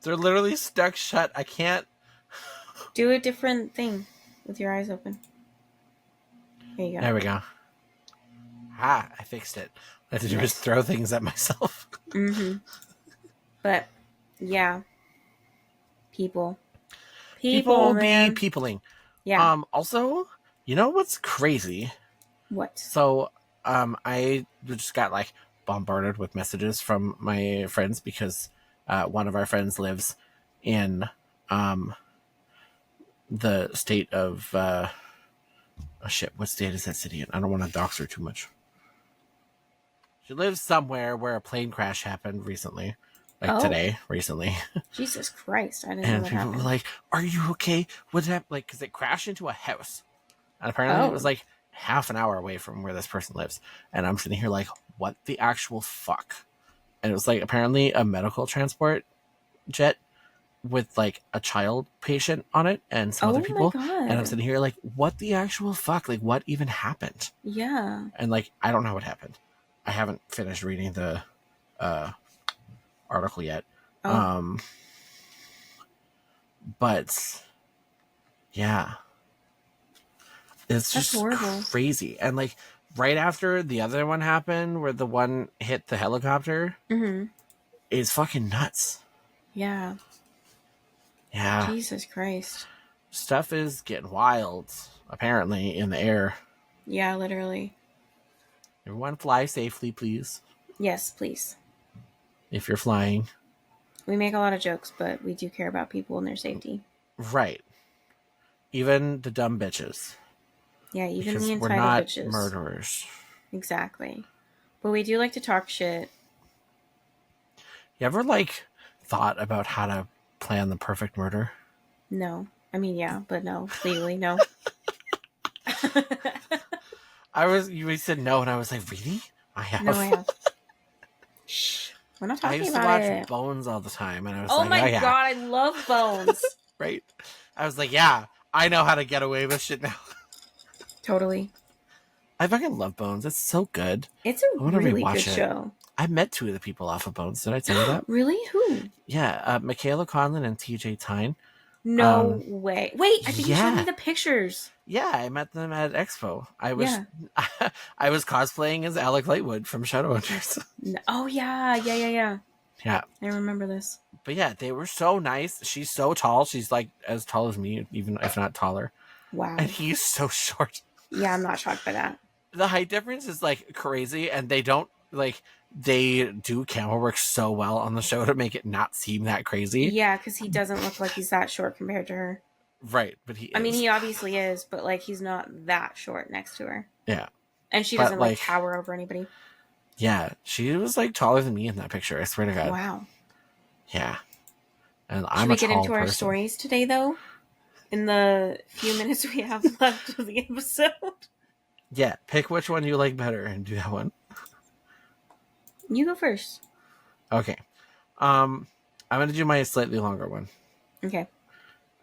They're literally stuck shut. I can't. Do a different thing with your eyes open. There you go. There we go. Ah, I fixed it. I had to do is throw things at myself. Mm-hmm. But, yeah. People People man. be peopling. Yeah. Also, you know what's crazy? What? So, I just got like bombarded with messages from my friends because one of our friends lives in the state of oh shit, what state is that city in? I don't want to dox her too much. She lives somewhere where a plane crash happened recently. Like today, recently. Jesus Christ, I didn't know And that people happened. were like, are you okay? What happened? Like, because it crashed into a house. And apparently it was like half an hour away from where this person lives. And I'm sitting here like, what the actual fuck? And it was like apparently a medical transport jet with like a child patient on it and some other people. And I'm sitting here like, what the actual fuck? Like, what even happened? Yeah. And like, I don't know what happened. I haven't finished reading the article yet. But yeah, it's That's just horrible. crazy. And like right after the other one happened, where the one hit the helicopter, is fucking nuts. Yeah. Yeah. Jesus Christ. Stuff is getting wild, apparently, in the air. Yeah, literally. Everyone fly safely, please. Yes, please. If you're flying. We make a lot of jokes, but we do care about people and their safety. Right. Even the dumb bitches. Yeah, even because the we're entitled not bitches. murderers. Exactly. But we do like to talk shit. You ever like thought about how to plan the perfect murder? No. I mean, yeah, but no. Legally, no. You said no, and I was like, really? I have. No, I have. Shh. We're not I talking used to about watch it. Bones all the time, and I was Oh like, my oh yeah. god, I love Bones. Right? I was like, yeah, I know how to get away with shit now. Totally. I fucking love Bones. It's so good. It's a really good it. show. I met two of the people off of Bones. Did I tell you that? Really? Who? Yeah, Michaela Conlon and TJ Tyne. No way. Wait, I think you showed me yeah. the pictures. Yeah, I met them at Expo. I was cosplaying as Alec Lightwood from Shadowhunters. Oh yeah. Yeah. I remember this. But yeah, they were so nice. She's so tall. She's like as tall as me, even if not taller. Wow. And he's so short. Yeah, I'm not shocked by that. The height difference is like crazy, and they do camera work so well on the show to make it not seem that crazy. Yeah, because he doesn't look like he's that short compared to her. Right, but he is. I mean, he obviously is, but like he's not that short next to her. Yeah. And she doesn't like tower over anybody. Yeah, she was like taller than me in that picture, I swear to God. Wow. Yeah. And Should we get into our stories today, though? In the few minutes we have left of the episode? Yeah, pick which one you like better and do that one. You go first. Okay. I'm going to do my slightly longer one. Okay.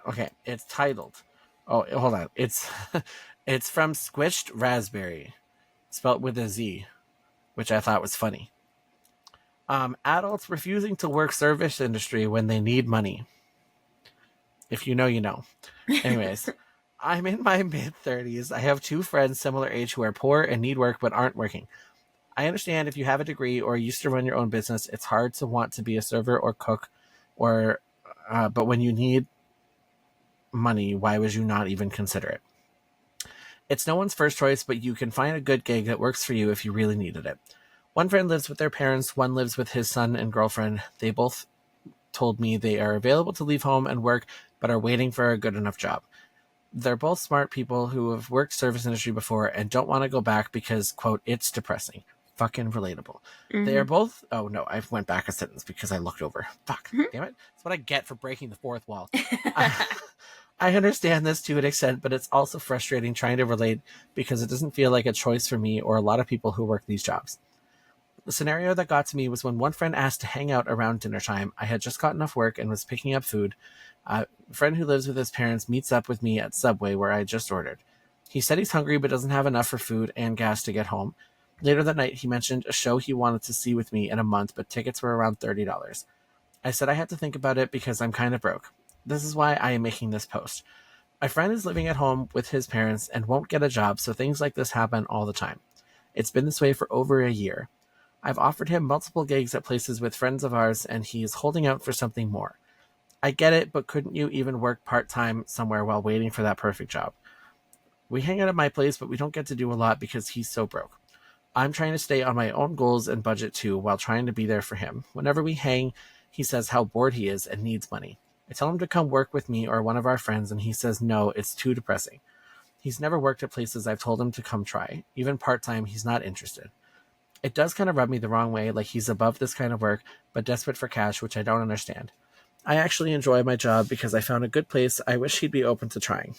Okay, it's titled. Oh, hold on. It's it's from Squished Raspberry, spelt with a Z, which I thought was funny. Adults refusing to work service industry when they need money. If you know, you know. Anyways, I'm in my mid-30s. I have two friends similar age who are poor and need work but aren't working. I understand if you have a degree or used to run your own business, it's hard to want to be a server or cook, but when you need money, why would you not even consider it? It's no one's first choice, but you can find a good gig that works for you if you really needed it. One friend lives with their parents, one lives with his son and girlfriend. They both told me they are available to leave home and work, but are waiting for a good enough job. They're both smart people who have worked service industry before and don't want to go back because, quote, it's depressing. Fucking relatable. Mm-hmm. They are both... Oh, no, I went back a sentence because I looked over. Fuck, damn it. That's what I get for breaking the fourth wall. I understand this to an extent, but it's also frustrating trying to relate because it doesn't feel like a choice for me or a lot of people who work these jobs. The scenario that got to me was when one friend asked to hang out around dinner time. I had just gotten off work and was picking up food. A friend who lives with his parents meets up with me at Subway where I just ordered. He said he's hungry but doesn't have enough for food and gas to get home. Later that night, he mentioned a show he wanted to see with me in a month, but tickets were around $30. I said I had to think about it because I'm kind of broke. This is why I am making this post. My friend is living at home with his parents and won't get a job, so things like this happen all the time. It's been this way for over a year. I've offered him multiple gigs at places with friends of ours, and he is holding out for something more. I get it, but couldn't you even work part-time somewhere while waiting for that perfect job? We hang out at my place, but we don't get to do a lot because he's so broke. I'm trying to stay on my own goals and budget too while trying to be there for him. Whenever we hang, he says how bored he is and needs money. I tell him to come work with me or one of our friends, and he says no, it's too depressing. He's never worked at places I've told him to come try. Even part-time, he's not interested. It does kind of rub me the wrong way, like he's above this kind of work, but desperate for cash, which I don't understand. I actually enjoy my job because I found a good place I wish he'd be open to trying.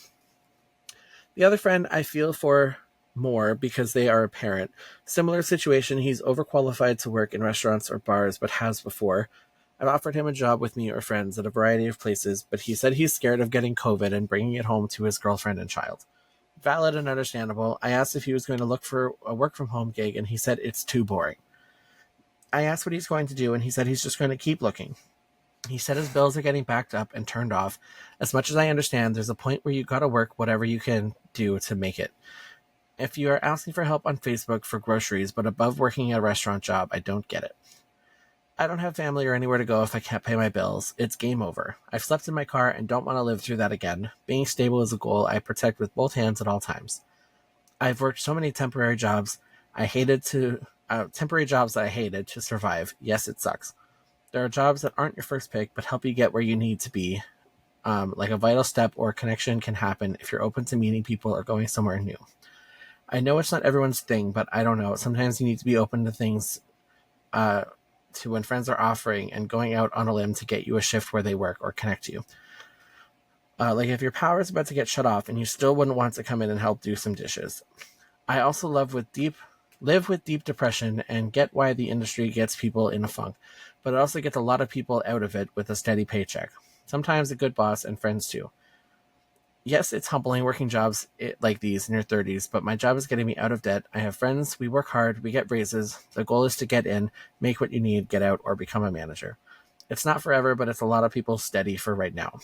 The other friend I feel for more because they are a parent. Similar situation, he's overqualified to work in restaurants or bars, but has before. I've offered him a job with me or friends at a variety of places, but he said he's scared of getting COVID and bringing it home to his girlfriend and child. Valid and understandable. I asked if he was going to look for a work from home gig, and he said it's too boring. I asked what he's going to do, and he said he's just going to keep looking. He said his bills are getting backed up and turned off. As much as I understand, there's a point where you gotta work whatever you can do to make it. If you are asking for help on Facebook for groceries, but above working a restaurant job, I don't get it. I don't have family or anywhere to go if I can't pay my bills. It's game over. I've slept in my car and don't want to live through that again. Being stable is a goal I protect with both hands at all times. I've worked so many temporary jobs that I hated to survive. Yes, it sucks. There are jobs that aren't your first pick, but help you get where you need to be. Like a vital step or connection can happen if you're open to meeting people or going somewhere new. I know it's not everyone's thing, but I don't know. Sometimes you need to be open to things, to when friends are offering and going out on a limb to get you a shift where they work or connect you. Like if your power is about to get shut off and you still wouldn't want to come in and help do some dishes. I also live with deep depression and get why the industry gets people in a funk, but it also gets a lot of people out of it with a steady paycheck. Sometimes a good boss and friends too. Yes, it's humbling working jobs like these in your 30s, but my job is getting me out of debt. I have friends, we work hard, we get raises. The goal is to get in, make what you need, get out, or become a manager. It's not forever, but it's a lot of people steady for right now.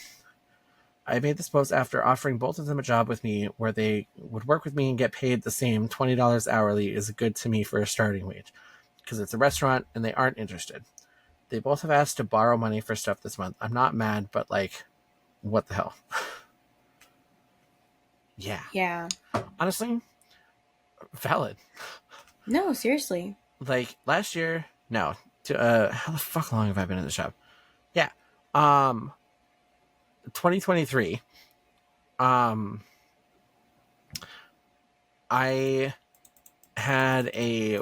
I made this post after offering both of them a job with me where they would work with me and get paid the same $20 hourly is good to me for a starting wage, because it's a restaurant and they aren't interested. They both have asked to borrow money for stuff this month. I'm not mad, but like, what the hell? Yeah. Yeah. Honestly, valid. No, seriously. Like last year, no. How the fuck long have I been in the shop? Yeah. 2023. I had a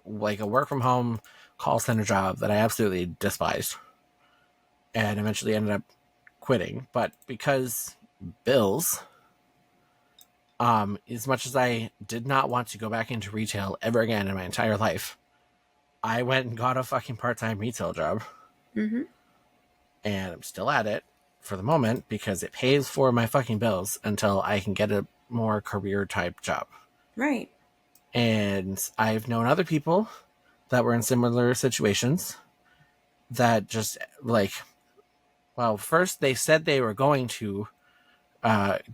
work from home call center job that I absolutely despised and eventually ended up quitting. But because bills, as much as I did not want to go back into retail ever again in my entire life, I went and got a fucking part-time retail job. Mm-hmm. And I'm still at it for the moment because it pays for my fucking bills until I can get a more career type job. Right. And I've known other people that were in similar situations that just first they said they were going to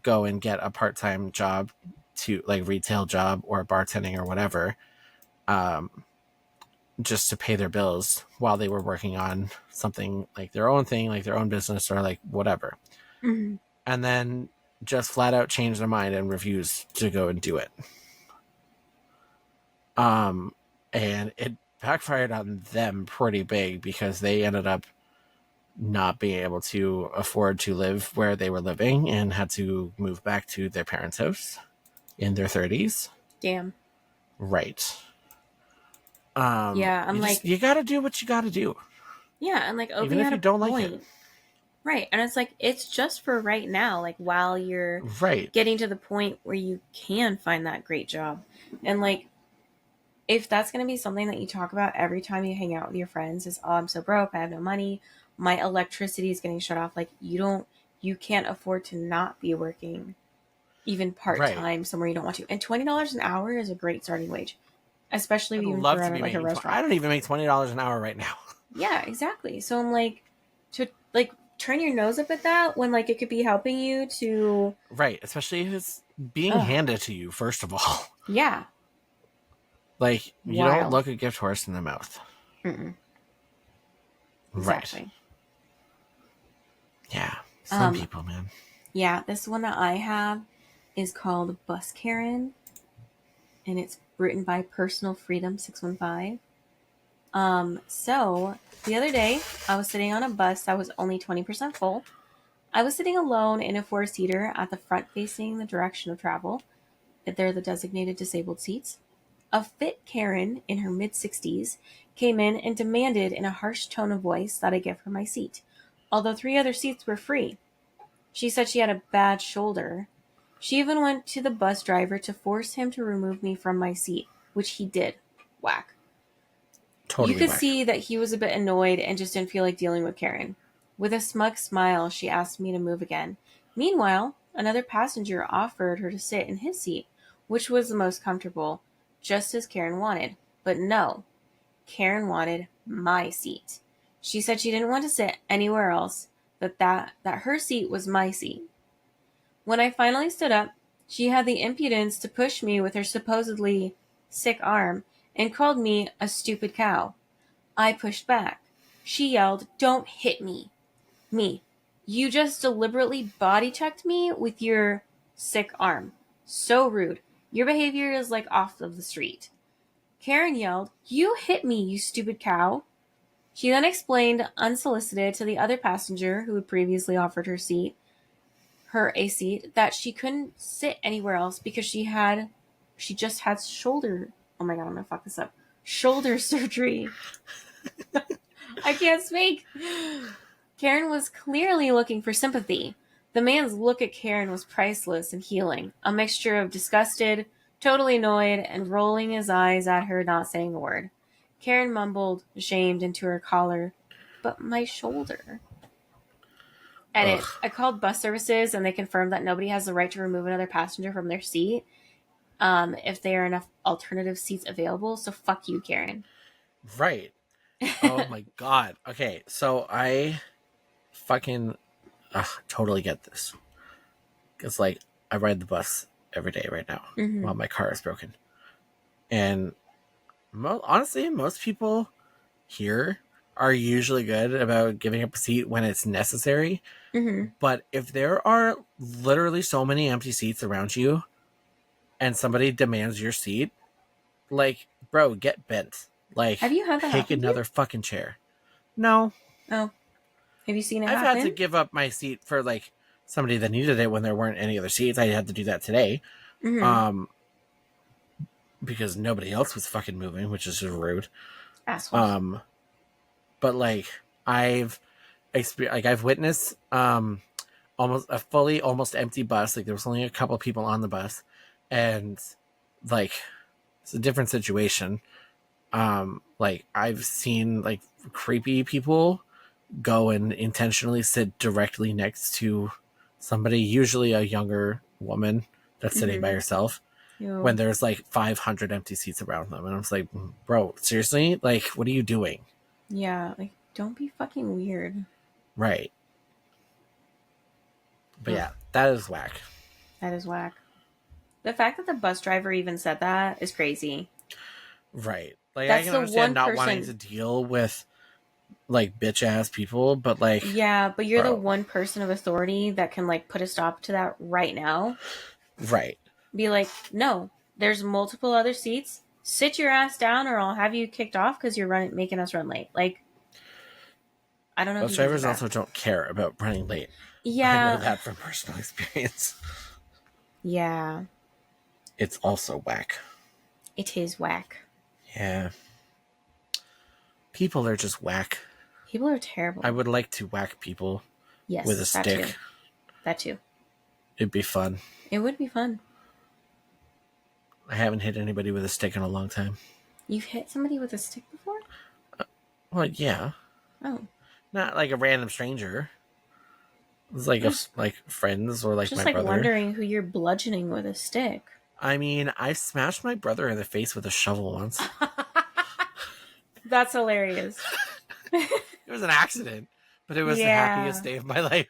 go and get a part-time job to retail job or bartending or whatever, just to pay their bills while they were working on something like their own thing, like their own business or like whatever. Mm-hmm. And then just flat out change their mind and refuse to go and do it. And it backfired on them pretty big because they ended up not being able to afford to live where they were living and had to move back to their parents' house in their 30s. Damn. Right. Yeah, I'm you gotta do what you gotta do. Yeah, and like even if you don't like it. Right. And it's like it's just for right now, like while you're getting to the point where you can find that great job. And like if that's gonna be something that you talk about every time you hang out with your friends is, oh, I'm so broke, I have no money, my electricity is getting shut off, like you can't afford to not be working even part-time somewhere you don't want to. And $20 an hour is a great starting wage. Especially when you run like a restaurant. I don't even make $20 an hour right now. Yeah, exactly. So I'm like, to like turn your nose up at that when like it could be helping you to especially if it's being handed to you first of all. Yeah. Like you don't look a gift horse in the mouth. Mm-mm. Exactly. Right. Yeah. Some people, man. Yeah, this one that I have is called Bus Karen, and it's written by Personal Freedom 615. So the other day I was sitting on a bus that was only 20% full. I was sitting alone in a 4-seater at the front facing the direction of travel. They're the designated disabled seats. A fit Karen in her mid-60s came in and demanded in a harsh tone of voice that I give her my seat, although 3 other seats were free. She said she had a bad shoulder She even went to the bus driver to force him to remove me from my seat, which he did. Whack. Totally You could whack. see that he was a bit annoyed and just didn't feel like dealing with Karen. With a smug smile, she asked me to move again. Meanwhile, another passenger offered her to sit in his seat, which was the most comfortable, just as Karen wanted. But no, Karen wanted my seat. She said she didn't want to sit anywhere else, that her seat was my seat. When I finally stood up, she had the impudence to push me with her supposedly sick arm and called me a stupid cow. I pushed back. She yelled, "Don't hit me." Me. You just deliberately body checked me with your sick arm. So rude. Your behavior is like off of the street. Karen yelled, "You hit me, you stupid cow." She then explained, unsolicited, to the other passenger who had previously offered her a seat, that she couldn't sit anywhere else because she just had shoulder. Oh my god, I'm gonna fuck this up. Shoulder surgery. I can't speak. Karen was clearly looking for sympathy. The man's look at Karen was priceless and healing, a mixture of disgusted, totally annoyed, and rolling his eyes at her, not saying a word. Karen mumbled, ashamed, into her collar, "But my shoulder." Edit. Ugh. I called bus services and they confirmed that nobody has the right to remove another passenger from their seat if there are enough alternative seats available. So fuck you, Karen. Right. Oh my god. Okay, so I fucking totally get this. Because, like, I ride the bus every day right now while my car is broken. And honestly, most people here are usually good about giving up a seat when it's necessary. But if there are literally so many empty seats around you and somebody demands your seat, like, bro, get bent. Like, Have you had that pick happen to you? another fucking chair. No. Oh. Have you seen it I've happen? had to give up my seat for, like, somebody that needed it when there weren't any other seats. I had to do that today. Because nobody else was fucking moving, which is just rude. Assholes. But like I've witnessed almost a fully almost empty bus. Like there was only a couple people on the bus, and like it's a different situation. Like I've seen like creepy people go and intentionally sit directly next to somebody, usually a younger woman that's sitting by herself, when there's like 500 empty seats around them. And I was like, bro, seriously? Like, what are you doing? Yeah, like, don't be fucking weird. Right. But yeah, that is whack. That is whack. The fact that the bus driver even said that is crazy. Right. Like, That's I can the understand one not person... wanting to deal with like bitch ass people, but like, yeah, but you're bro. the one person of authority that can like put a stop to that right now. Right. Be like, no, there's multiple other seats. Sit your ass down, or I'll have you kicked off because you're making us run late. Like, I don't know. Bus drivers also don't care about running late. Yeah, I know that from personal experience. Yeah, It's also whack. it is whack. Yeah. People are just whack. People are terrible. I would like to whack people with a stick. That too. It'd be fun. It would be fun. I haven't hit anybody with a stick in a long time. You've hit somebody with a stick before? Well, yeah. Oh. Not like a random stranger. It was like like friends or like just my like brother. Wondering who you're bludgeoning with a stick. I mean, I smashed my brother in the face with a shovel once. That's hilarious. It was an accident, but it was the happiest day of my life.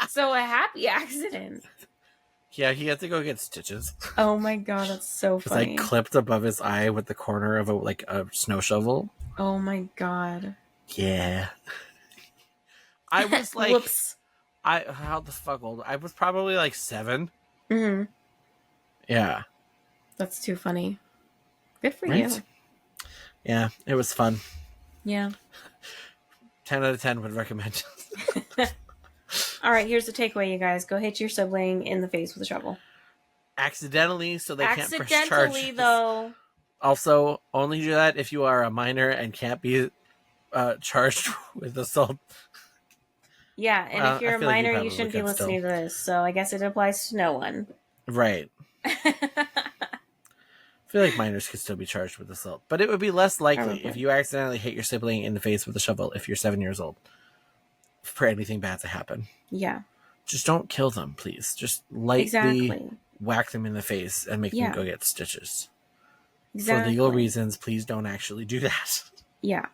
So a happy accident. Yeah, he had to go get stitches. Oh my god, that's so funny. Because I clipped above his eye with the corner of a snow shovel. Oh my god. Yeah. I was like, whoops. How the fuck old? I was probably like 7. Mm-hmm. Yeah. That's too funny. Good for Right? you. Yeah, it was fun. Yeah. 10 out of 10 would recommend. All right, here's the takeaway, you guys. Go hit your sibling in the face with a shovel. Accidentally, so they can't press charges. Accidentally, though. Also, only do that if you are a minor and can't be charged with assault. Yeah, and Well, if you're I a feel like you minor, you probably shouldn't be could still. listening to this. So I guess it applies to no one. Right. I feel like minors could still be charged with assault, but it would be less likely if Probably. you accidentally hit your sibling in the face with a shovel if you're 7 years old for anything bad to happen. Yeah, Just don't kill them, please. Just lightly exactly. whack them in the face and make them Yeah. go get stitches. Exactly. For legal reasons, please don't actually do that. Yeah.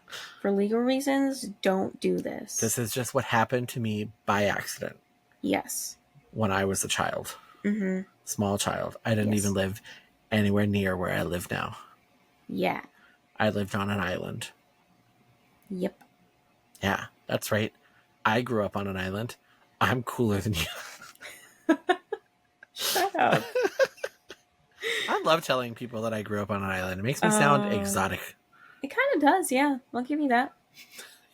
For legal reasons, don't do this. This is just what happened to me by accident Yes. when I was a child. Mm-hmm. Small child. I didn't Yes. even live anywhere near where I live now. Yeah. I lived on an island. Yep. Yeah, that's right. I grew up on an island. I'm cooler than you. Shut up. I love telling people that I grew up on an island. It makes me sound exotic. It kind of does, yeah. I'll give you that.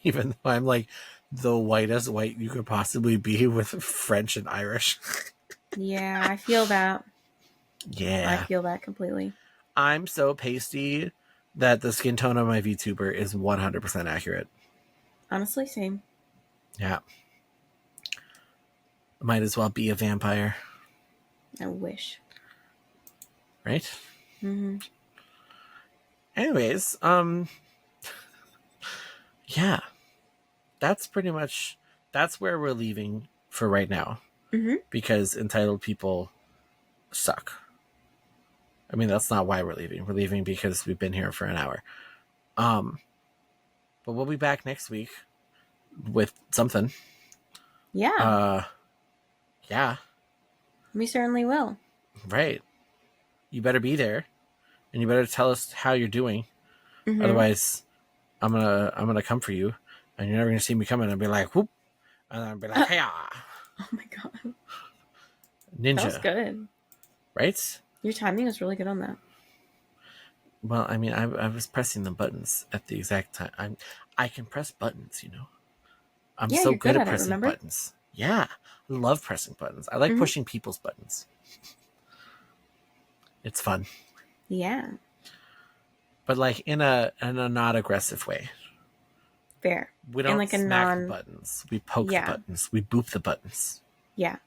Even though I'm like the whitest white you could possibly be with French and Irish. Yeah, I feel that. Yeah. I feel that completely. I'm so pasty that the skin tone of my VTuber is 100% accurate. Honestly, same. Yeah. Might as well be a vampire. I wish. Right? Mm-hmm. Anyways, yeah. That's pretty much, that's where we're leaving for right now. Mm-hmm. Because entitled people suck. I mean, that's not why we're leaving. We're leaving because we've been here for an hour. But we'll be back next week with something. Yeah. Yeah. We certainly will. Right. You better be there, and you better tell us how you're doing. Mm-hmm. Otherwise, I'm gonna come for you, and you're never gonna see me coming and be like, whoop, and I'll be like, hey, Oh my god. ninja. That was good. Right? Your timing was really good on that. Well, I mean, I was pressing the buttons at the exact time. I can press buttons, you know. I'm Yeah, so you're good good at at it, pressing remember? buttons. Yeah, I love pressing buttons. I like Mhm. pushing people's buttons. It's fun, Yeah. but like in a not aggressive way. Fair. We don't like a smack the buttons. We poke Yeah. the buttons. We boop the buttons. Yeah.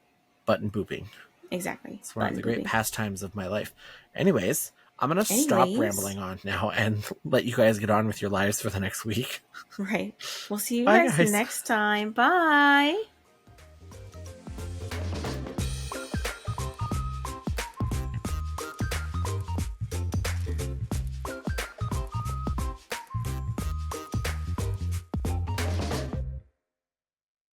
Button booping. Exactly. It's one of the great booping. pastimes of my life. Anyways, I'm going to stop rambling on now and let you guys get on with your lives for the next week. Right. We'll see you Bye, guys guys. next time. Bye.